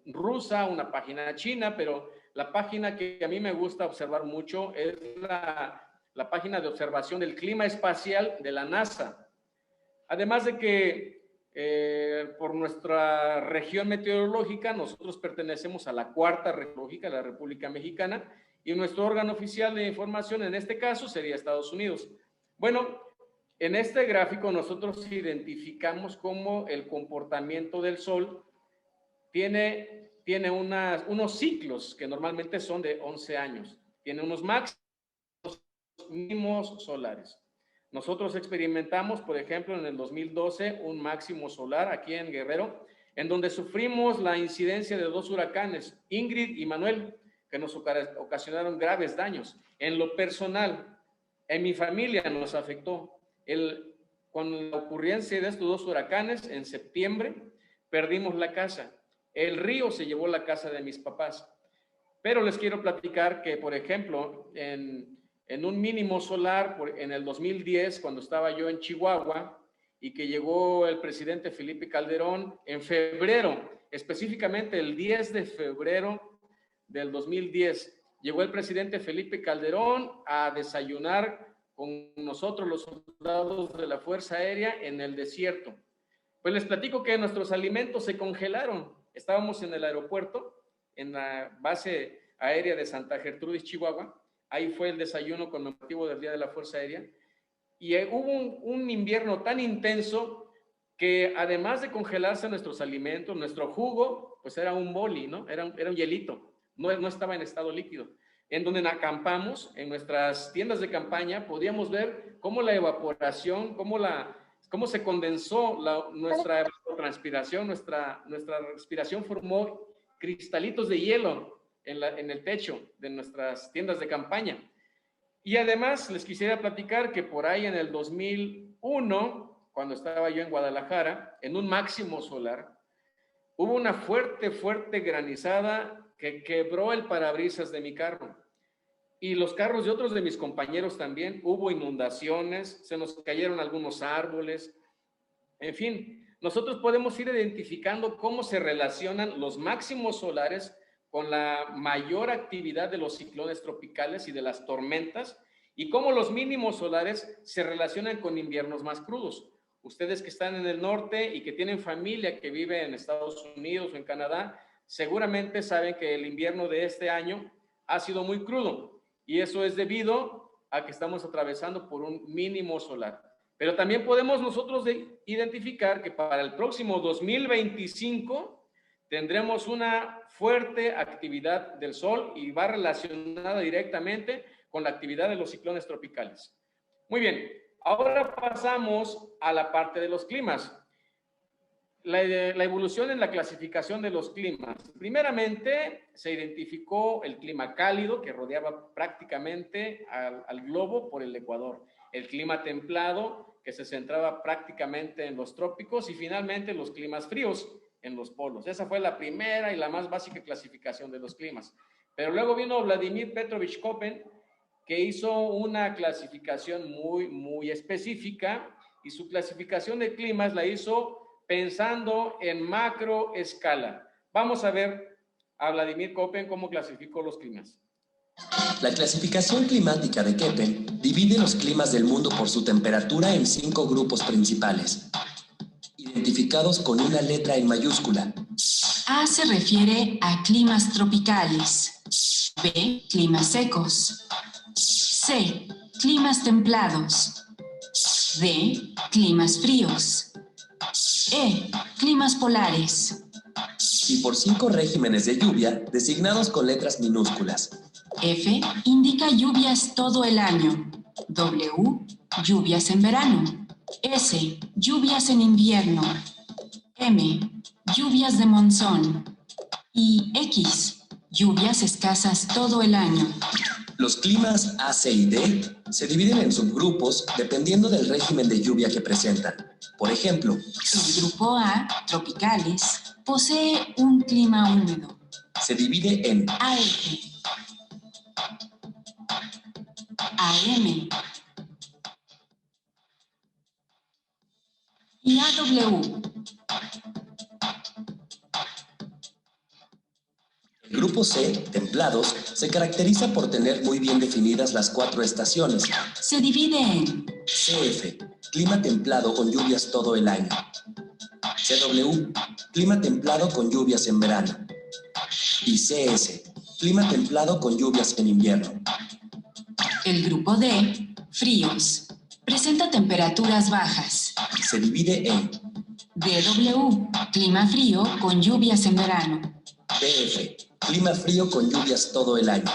rusa, una página china, pero la página que a mí me gusta observar mucho es la página de observación del clima espacial de la NASA. Además de que por nuestra región meteorológica, nosotros pertenecemos a la cuarta geológica de la República Mexicana y nuestro órgano oficial de información en este caso sería Estados Unidos. Bueno, en este gráfico nosotros identificamos cómo el comportamiento del Sol tiene unos ciclos que normalmente son de 11 años. Tiene unos máximos mínimos solares. Nosotros experimentamos, por ejemplo, en el 2012, un máximo solar aquí en Guerrero, en donde sufrimos la incidencia de 2 huracanes, Ingrid y Manuel, que nos ocasionaron graves daños. En lo personal, en mi familia nos afectó. Con la ocurrencia de estos 2 huracanes, en septiembre, perdimos la casa. El río se llevó la casa de mis papás. Pero les quiero platicar que, por ejemplo, en un mínimo solar en el 2010, cuando estaba yo en Chihuahua y que llegó el presidente Felipe Calderón en febrero, específicamente el 10 de febrero del 2010, llegó el presidente Felipe Calderón a desayunar con nosotros los soldados de la Fuerza Aérea en el desierto. Pues les platico que nuestros alimentos se congelaron. Estábamos en el aeropuerto, en la base aérea de Santa Gertrudis, Chihuahua. Ahí fue el desayuno conmemorativo del Día de la Fuerza Aérea. Y hubo un invierno tan intenso que además de congelarse nuestros alimentos, nuestro jugo, pues era un boli, ¿no? Era un hielito, no estaba en estado líquido. En donde acampamos, en nuestras tiendas de campaña, podíamos ver cómo la evaporación, cómo se condensó nuestra transpiración, nuestra respiración formó cristalitos de hielo en el techo de nuestras tiendas de campaña. Y además les quisiera platicar que por ahí en el 2001, cuando estaba yo en Guadalajara, en un máximo solar, hubo una fuerte granizada que quebró el parabrisas de mi carro. Y los carros de otros de mis compañeros también. Hubo inundaciones, se nos cayeron algunos árboles. En fin, nosotros podemos ir identificando cómo se relacionan los máximos solares con la mayor actividad de los ciclones tropicales y de las tormentas, y cómo los mínimos solares se relacionan con inviernos más crudos. Ustedes que están en el norte y que tienen familia que vive en Estados Unidos o en Canadá, seguramente saben que el invierno de este año ha sido muy crudo, y eso es debido a que estamos atravesando por un mínimo solar. Pero también podemos nosotros identificar que para el próximo 2025 tendremos una fuerte actividad del sol y va relacionada directamente con la actividad de los ciclones tropicales. Muy bien, ahora pasamos a la parte de los climas. La evolución en la clasificación de los climas. Primeramente, se identificó el clima cálido que rodeaba prácticamente al globo por el Ecuador, el clima templado que se centraba prácticamente en los trópicos y finalmente los climas fríos en los polos. Esa fue la primera y la más básica clasificación de los climas. Pero luego vino Vladimir Petrovich Köppen, que hizo una clasificación muy específica, y su clasificación de climas la hizo pensando en macro escala. Vamos a ver a Vladimir Köppen cómo clasificó los climas. La clasificación climática de Köppen divide los climas del mundo por su temperatura en 5 grupos principales, identificados con una letra en mayúscula. A se refiere a climas tropicales. B, climas secos. C, climas templados. D, climas fríos. E, climas polares. Y por 5 regímenes de lluvia designados con letras minúsculas. F, indica lluvias todo el año. W, lluvias en verano. S, lluvias en invierno. M, lluvias de monzón. Y X, lluvias escasas todo el año. Los climas A, C y D se dividen en subgrupos dependiendo del régimen de lluvia que presentan. Por ejemplo, el grupo A, tropicales, posee un clima húmedo. Se divide en AF, AM y AW. El grupo C, templados, se caracteriza por tener muy bien definidas las 4 estaciones. Se divide en CF, clima templado con lluvias todo el año. CW, clima templado con lluvias en verano. Y CS, clima templado con lluvias en invierno. el grupo D, fríos. Presenta temperaturas bajas. Se divide en DW, clima frío con lluvias en verano. DF, clima frío con lluvias todo el año.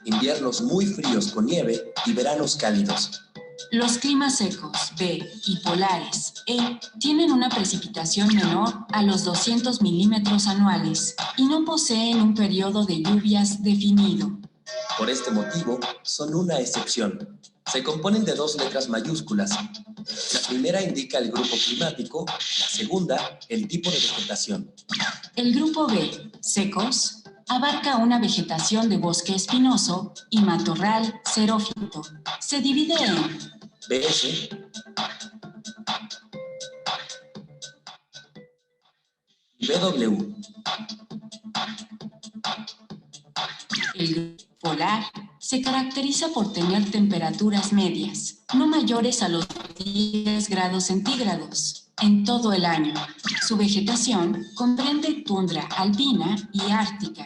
Inviernos muy fríos con nieve y veranos cálidos. Los climas secos, B, y polares, E, tienen una precipitación menor a los 200 milímetros anuales y no poseen un periodo de lluvias definido. Por este motivo, son una excepción. Se componen de 2 letras mayúsculas. La primera indica el grupo climático, la segunda, el tipo de vegetación. El grupo B, secos, abarca una vegetación de bosque espinoso y matorral xerófito. Se divide en BS, y BW. el grupo polar. Se caracteriza por tener temperaturas medias, no mayores a los 10 grados centígrados, en todo el año. Su vegetación comprende tundra alpina y ártica.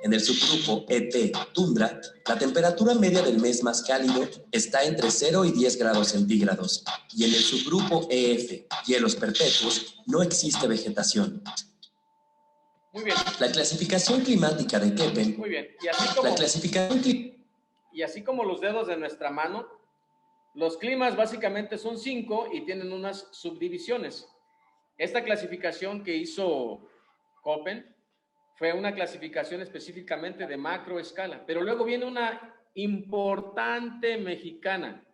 En el subgrupo ET, tundra, la temperatura media del mes más cálido está entre 0 y 10 grados centígrados. Y en el subgrupo EF, hielos perpetuos, no existe vegetación. Muy bien. La clasificación climática de Köppen. Muy bien. Y así como los dedos de nuestra mano, los climas básicamente son 5 y tienen unas subdivisiones. Esta clasificación que hizo Köppen fue una clasificación específicamente de macroescala, pero luego viene una importante mexicana,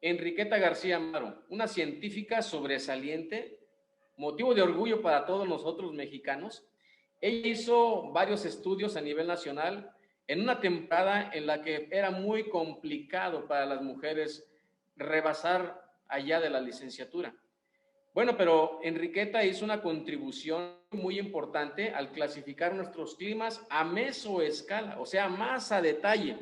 Enriqueta García Amaro, una científica sobresaliente, motivo de orgullo para todos nosotros mexicanos. Ella hizo varios estudios a nivel nacional en una temporada en la que era muy complicado para las mujeres rebasar allá de la licenciatura. Bueno, pero Enriqueta hizo una contribución muy importante al clasificar nuestros climas a mesoescala, o sea, más a detalle.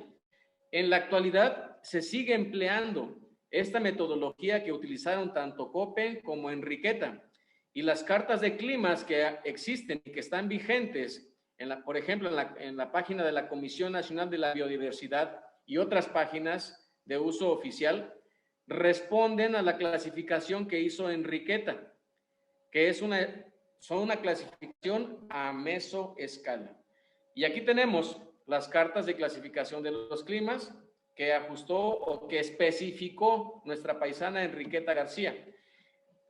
En la actualidad se sigue empleando esta metodología que utilizaron tanto Köppen como Enriqueta. Y las cartas de climas que existen y que están vigentes, por ejemplo, en la página de la Comisión Nacional de la Biodiversidad y otras páginas de uso oficial responden a la clasificación que hizo Enriqueta, que es son una clasificación a mesoescala. Y aquí tenemos las cartas de clasificación de los climas que ajustó o que especificó nuestra paisana Enriqueta García.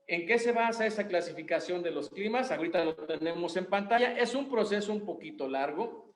¿En qué se basa esa clasificación de los climas? Ahorita lo tenemos en pantalla. Es un proceso un poquito largo,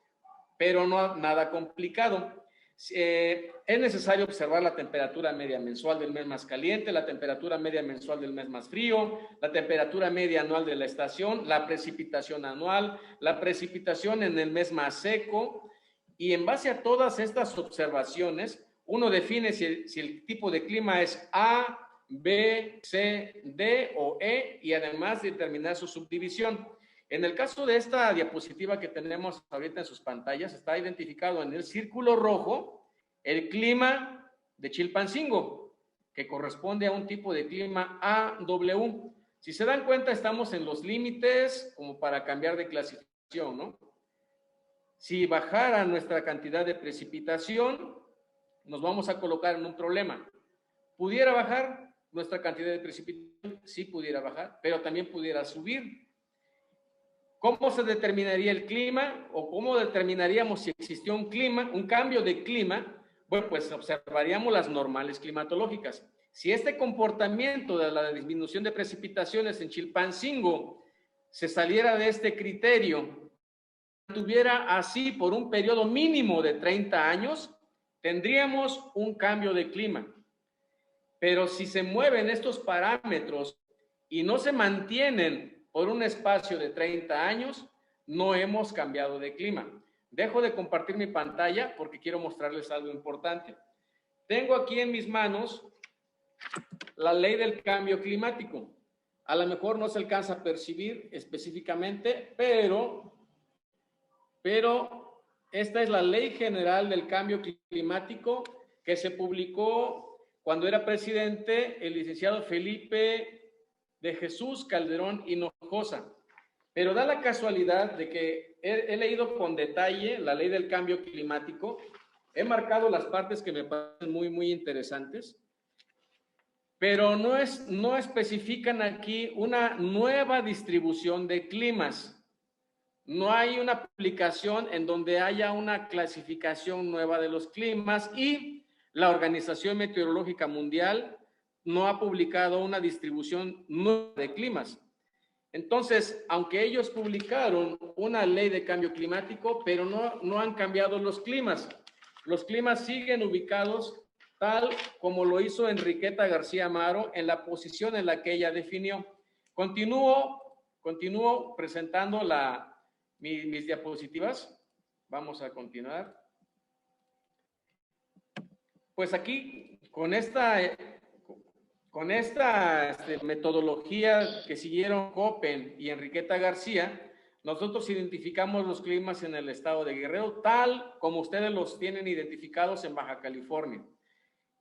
pero no nada complicado. Es necesario observar la temperatura media mensual del mes más caliente, la temperatura media mensual del mes más frío, la temperatura media anual de la estación, la precipitación anual, la precipitación en el mes más seco, y en base a todas estas observaciones, uno define si el tipo de clima es A, B, C, D o E, y además determinar su subdivisión. En el caso de esta diapositiva que tenemos ahorita en sus pantallas, está identificado en el círculo rojo el clima de Chilpancingo, que corresponde a un tipo de clima AW. Si se dan cuenta, estamos en los límites como para cambiar de clasificación, ¿no? Si bajara nuestra cantidad de precipitación, nos vamos a colocar en un problema. ¿Pudiera bajar nuestra cantidad de precipitación? Sí pudiera bajar, pero también pudiera subir. ¿Cómo se determinaría el clima o cómo determinaríamos si existió un cambio de clima? Bueno, pues observaríamos las normales climatológicas. Si este comportamiento de la disminución de precipitaciones en Chilpancingo se saliera de este criterio, tuviera así por un periodo mínimo de 30 años, tendríamos un cambio de clima. Pero si se mueven estos parámetros y no se mantienen por un espacio de 30 años, no hemos cambiado de clima. Dejo de compartir mi pantalla porque quiero mostrarles algo importante. Tengo aquí en mis manos la ley del cambio climático. A lo mejor no se alcanza a percibir específicamente, pero esta es la Ley General del Cambio Climático que se publicó cuando era presidente el licenciado Felipe de Jesús Calderón Hinojosa. Pero da la casualidad de que he leído con detalle la Ley del Cambio Climático, he marcado las partes que me parecen muy, muy interesantes, pero no especifican aquí una nueva distribución de climas. No hay una publicación en donde haya una clasificación nueva de los climas y la Organización Meteorológica Mundial no ha publicado una distribución nueva de climas. Entonces, aunque ellos publicaron una ley de cambio climático, pero no han cambiado los climas. Los climas siguen ubicados tal como lo hizo Enriqueta García Amaro en la posición en la que ella definió. Continúo presentando mis diapositivas. Vamos a continuar. Pues aquí, con esta metodología que siguieron Köppen y Enriqueta García, nosotros identificamos los climas en el estado de Guerrero, tal como ustedes los tienen identificados en Baja California.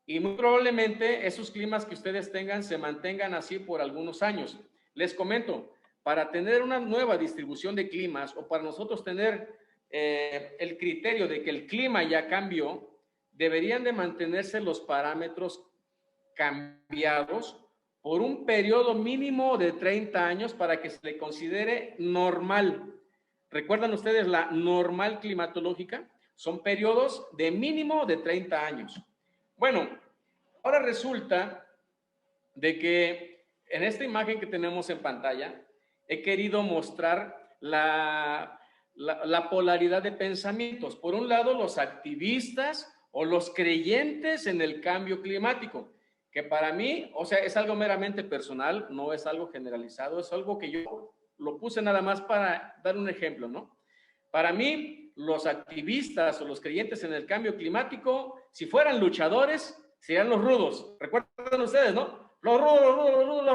Y muy probablemente esos climas que ustedes tengan se mantengan así por algunos años. Les comento, para tener una nueva distribución de climas o para nosotros tener el criterio de que el clima ya cambió, deberían de mantenerse los parámetros cambiados por un periodo mínimo de 30 años para que se le considere normal. ¿Recuerdan ustedes la normal climatológica? Son periodos de mínimo de 30 años. Bueno, ahora resulta de que en esta imagen que tenemos en pantalla, he querido mostrar la polaridad de pensamientos. Por un lado, los activistas o los creyentes en el cambio climático, que para mí, o sea, es algo meramente personal, no es algo generalizado, es algo que yo lo puse nada más para dar un ejemplo, ¿no? Para mí, los activistas o los creyentes en el cambio climático, si fueran luchadores, serían los rudos. ¿Recuerdan ustedes, no? Los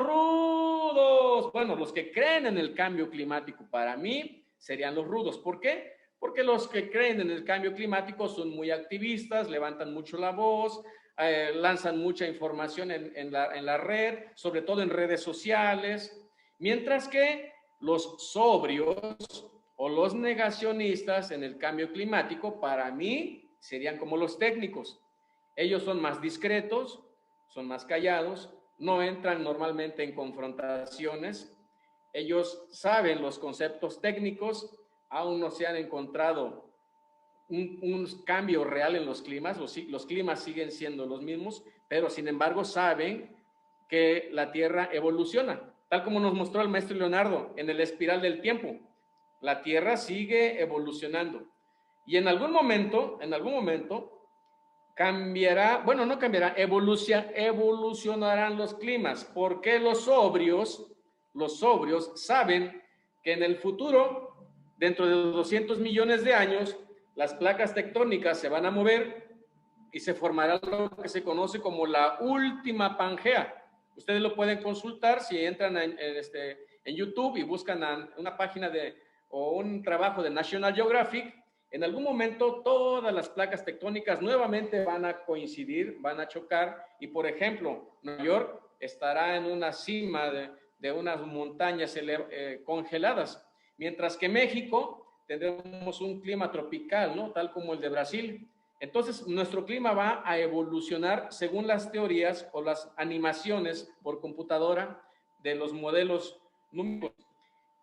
rudos. Bueno, los que creen en el cambio climático, para mí, serían los rudos. ¿Por qué? Porque los que creen en el cambio climático son muy activistas, levantan mucho la voz, lanzan mucha información en la red, sobre todo en redes sociales, mientras que los sobrios o los negacionistas en el cambio climático, para mí, serían como los técnicos. Ellos son más discretos, son más callados, no entran normalmente en confrontaciones, ellos saben los conceptos técnicos, aún no se han encontrado un cambio real en los climas, los climas siguen siendo los mismos, pero sin embargo saben que la Tierra evoluciona, tal como nos mostró el maestro Leonardo en el espiral del tiempo. La Tierra sigue evolucionando y en algún momento cambiará, bueno, no cambiará, evolucionarán los climas, porque los sobrios saben que en el futuro, dentro de 200 millones de años, las placas tectónicas se van a mover y se formará lo que se conoce como la última Pangea. Ustedes lo pueden consultar si entran en YouTube y buscan una página o un trabajo de National Geographic. En algún momento todas las placas tectónicas nuevamente van a coincidir, van a chocar y, por ejemplo, Nueva York estará en una cima de unas montañas congeladas, mientras que México tendremos un clima tropical, ¿no? Tal como el de Brasil. Entonces, nuestro clima va a evolucionar según las teorías o las animaciones por computadora de los modelos numéricos.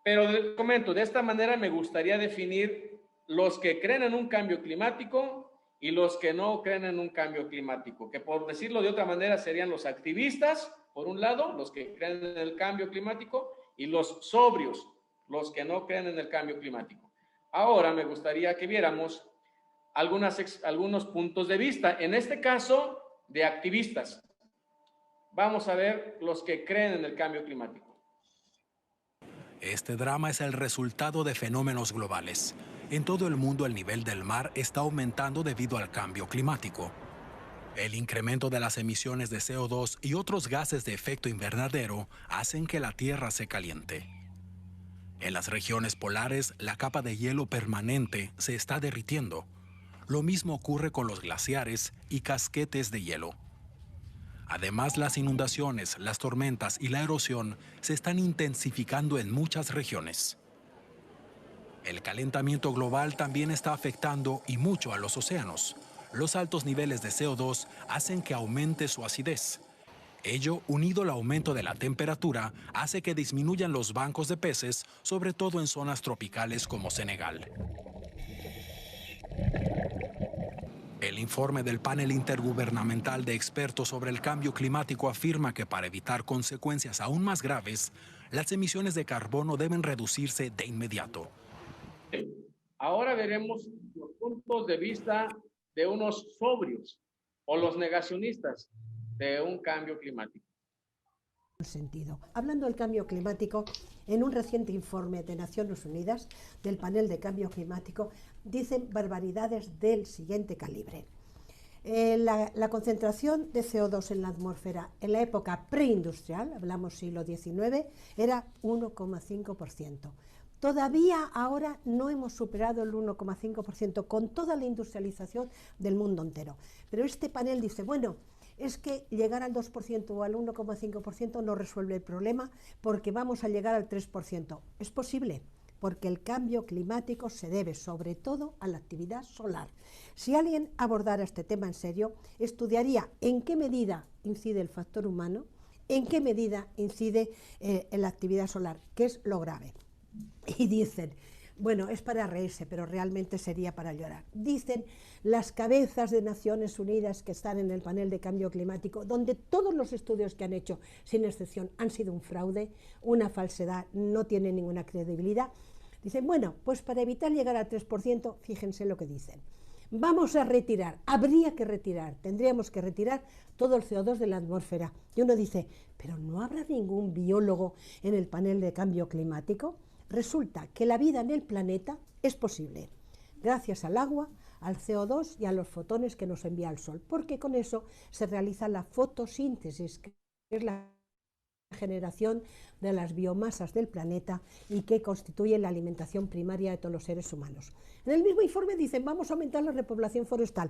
Pero comento, de esta manera me gustaría definir los que creen en un cambio climático y los que no creen en un cambio climático, que por decirlo de otra manera serían los activistas, por un lado, los que creen en el cambio climático, y los sobrios, los que no creen en el cambio climático. Ahora me gustaría que viéramos algunos puntos de vista, en este caso de activistas. Vamos a ver los que creen en el cambio climático. Este drama es el resultado de fenómenos globales. En todo el mundo el nivel del mar está aumentando debido al cambio climático. El incremento de las emisiones de CO2 y otros gases de efecto invernadero hacen que la Tierra se caliente. En las regiones polares, la capa de hielo permanente se está derritiendo. Lo mismo ocurre con los glaciares y casquetes de hielo. Además, las inundaciones, las tormentas y la erosión se están intensificando en muchas regiones. El calentamiento global también está afectando y mucho a los océanos. Los altos niveles de CO2 hacen que aumente su acidez. Ello, unido al aumento de la temperatura, hace que disminuyan los bancos de peces, sobre todo en zonas tropicales como Senegal. El informe del panel intergubernamental de expertos sobre el cambio climático afirma que para evitar consecuencias aún más graves, las emisiones de carbono deben reducirse de inmediato. Ahora veremos los puntos de vista de unos sobrios o los negacionistas de un cambio climático. Sentido. Hablando del cambio climático, en un reciente informe de Naciones Unidas del panel de cambio climático dicen barbaridades del siguiente calibre. La concentración de CO2 en la atmósfera en la época preindustrial, hablamos siglo XIX, era 1,5%. Todavía ahora no hemos superado el 1,5% con toda la industrialización del mundo entero. Pero este panel dice, bueno, es que llegar al 2% o al 1,5% no resuelve el problema porque vamos a llegar al 3%. Es posible, porque el cambio climático se debe sobre todo a la actividad solar. Si alguien abordara este tema en serio, estudiaría en qué medida incide el factor humano, en qué medida incide en la actividad solar, que es lo grave. Y dicen, bueno, es para reírse, pero realmente sería para llorar. Dicen las cabezas de Naciones Unidas que están en el panel de cambio climático, donde todos los estudios que han hecho, sin excepción, han sido un fraude, una falsedad, no tienen ninguna credibilidad. Dicen, bueno, pues para evitar llegar al 3%, fíjense lo que dicen. Vamos a retirar, habría que retirar, tendríamos que retirar todo el CO2 de la atmósfera. Y uno dice, ¿pero no habrá ningún biólogo en el panel de cambio climático? Resulta que la vida en el planeta es posible, gracias al agua, al CO2 y a los fotones que nos envía el Sol, porque con eso se realiza la fotosíntesis, que es la generación de las biomasas del planeta y que constituye la alimentación primaria de todos los seres humanos. En el mismo informe dicen, vamos a aumentar la repoblación forestal.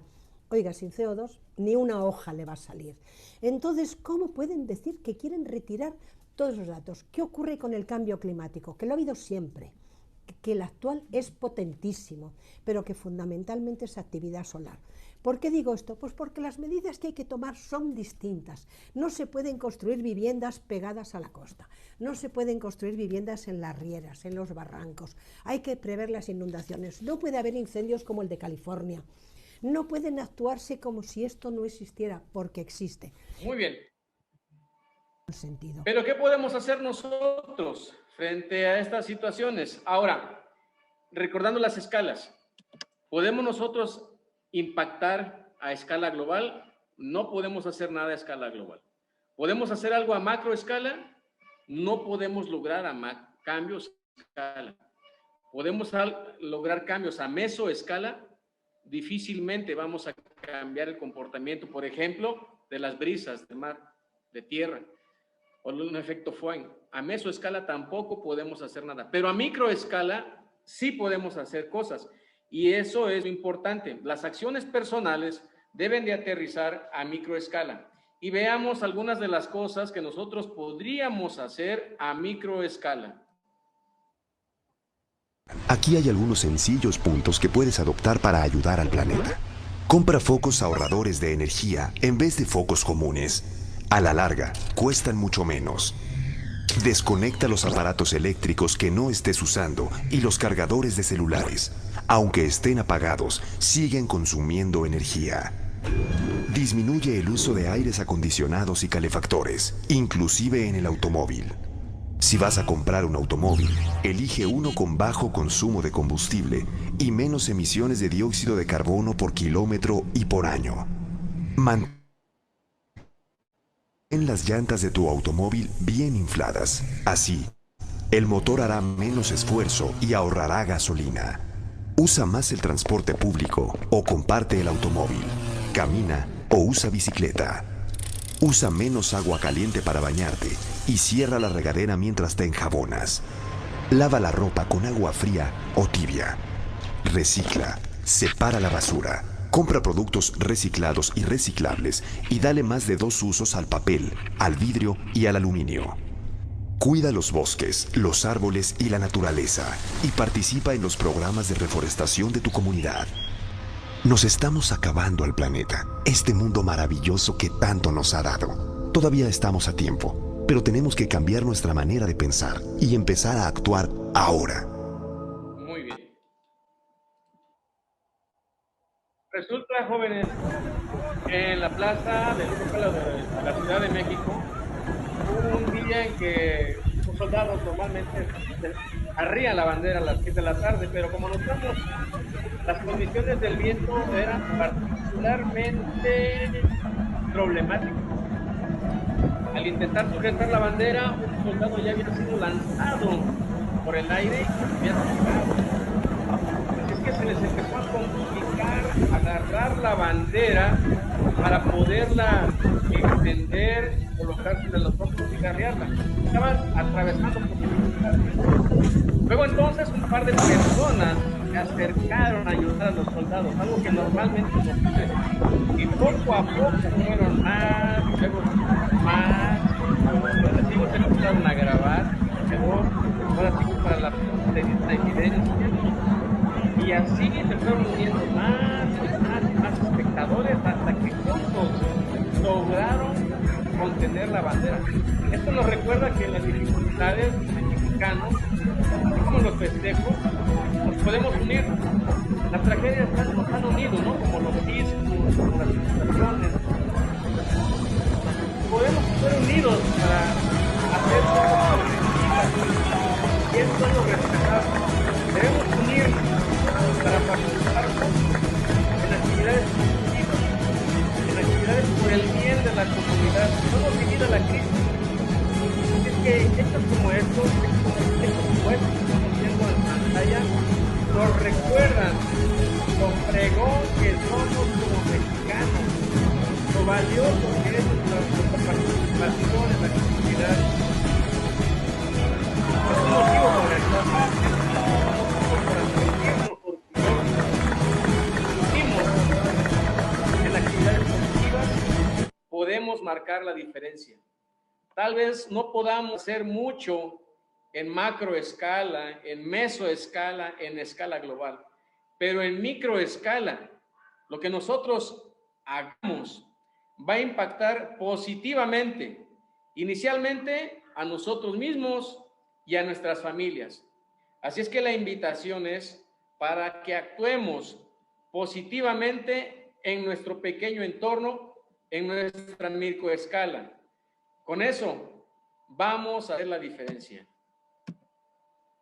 Oiga, sin CO2 ni una hoja le va a salir. Entonces, ¿cómo pueden decir que quieren retirar todos los datos? ¿Qué ocurre con el cambio climático? Que lo ha habido siempre, que el actual es potentísimo, pero que fundamentalmente es actividad solar. ¿Por qué digo esto? Pues porque las medidas que hay que tomar son distintas. No se pueden construir viviendas pegadas a la costa, no se pueden construir viviendas en las rieras, en los barrancos. Hay que prever las inundaciones. No puede haber incendios como el de California. No pueden actuarse como si esto no existiera, porque existe. Muy bien. Sentido. Pero ¿qué podemos hacer nosotros frente a estas situaciones? Ahora, recordando las escalas, ¿podemos nosotros impactar a escala global? No podemos hacer nada a escala global. ¿Podemos hacer algo a macroescala? No podemos lograr cambios a escala. ¿Podemos lograr cambios a mesoescala? Difícilmente vamos a cambiar el comportamiento, por ejemplo, de las brisas de mar, de tierra, o un efecto Foehn. A mesoescala tampoco podemos hacer nada, pero a microescala sí podemos hacer cosas, y eso es lo importante. Las acciones personales deben de aterrizar a microescala, y veamos algunas de las cosas que nosotros podríamos hacer a microescala. Aquí hay algunos sencillos puntos que puedes adoptar para ayudar al planeta. Compra focos ahorradores de energía en vez de focos comunes. A la larga, cuestan mucho menos. Desconecta los aparatos eléctricos que no estés usando y los cargadores de celulares. Aunque estén apagados, siguen consumiendo energía. Disminuye el uso de aires acondicionados y calefactores, inclusive en el automóvil. Si vas a comprar un automóvil, elige uno con bajo consumo de combustible y menos emisiones de dióxido de carbono por kilómetro y por año. Mantén las llantas de tu automóvil bien infladas. Así, el motor hará menos esfuerzo y ahorrará gasolina. Usa más el transporte público o comparte el automóvil. Camina o usa bicicleta. Usa menos agua caliente para bañarte y cierra la regadera mientras te enjabonas. Lava la ropa con agua fría o tibia. Recicla, separa la basura, compra productos reciclados y reciclables y dale más de 2 usos al papel, al vidrio y al aluminio. Cuida los bosques, los árboles y la naturaleza y participa en los programas de reforestación de tu comunidad. Nos estamos acabando al planeta, este mundo maravilloso que tanto nos ha dado. Todavía estamos a tiempo, pero tenemos que cambiar nuestra manera de pensar y empezar a actuar ahora. Muy bien. Resulta, jóvenes, que en la plaza del Zócalo de la Ciudad de México hubo un día en que los soldados normalmente arrían la bandera a las 7 de la tarde, pero como notamos, las condiciones del viento eran particularmente problemáticas. Al intentar sujetar la bandera, un soldado ya había sido lanzado por el aire y había tocado. Así es que se les empezó a complicar agarrar la bandera para poderla extender, colocársela en los ojos y carrearla. Estaban atravesando por dificultades. Luego entonces un par de personas se acercaron a ayudar a los soldados, algo que normalmente no sucede. Y poco a poco fueron más, luego más, los testigos se empezaron a grabar, quedó ahora sí para la evidencia. Y así se fueron uniendo más espectadores hasta que juntos lograron contener la bandera. Esto nos recuerda que en las dificultades mexicanos, como los festejos, nos podemos unir. Las tragedias nos han unido, ¿no? Como los sismos, como las inundaciones. Podemos estar unidos para hacer cosas colectivas. Y esto es lo respetable. Debemos unirnos para participar en actividades positivas, en actividades por el bien de la comunidad, no debido a la crisis. Es que hechos como estos que estamos viendo en pantalla, nos recuerdan lo fregón que somos como mexicanos, lo valioso que es nuestra participación en la comunidad. Es un motivo por el cual para sentirnos en actividades positivas podemos marcar la diferencia. Tal vez no podamos hacer mucho en macroescala, en mesoescala, en escala global, pero en microescala lo que nosotros hagamos va a impactar positivamente, inicialmente a nosotros mismos y a nuestras familias. Así es que la invitación es para que actuemos positivamente en nuestro pequeño entorno, en nuestra microescala. Con eso vamos a hacer la diferencia.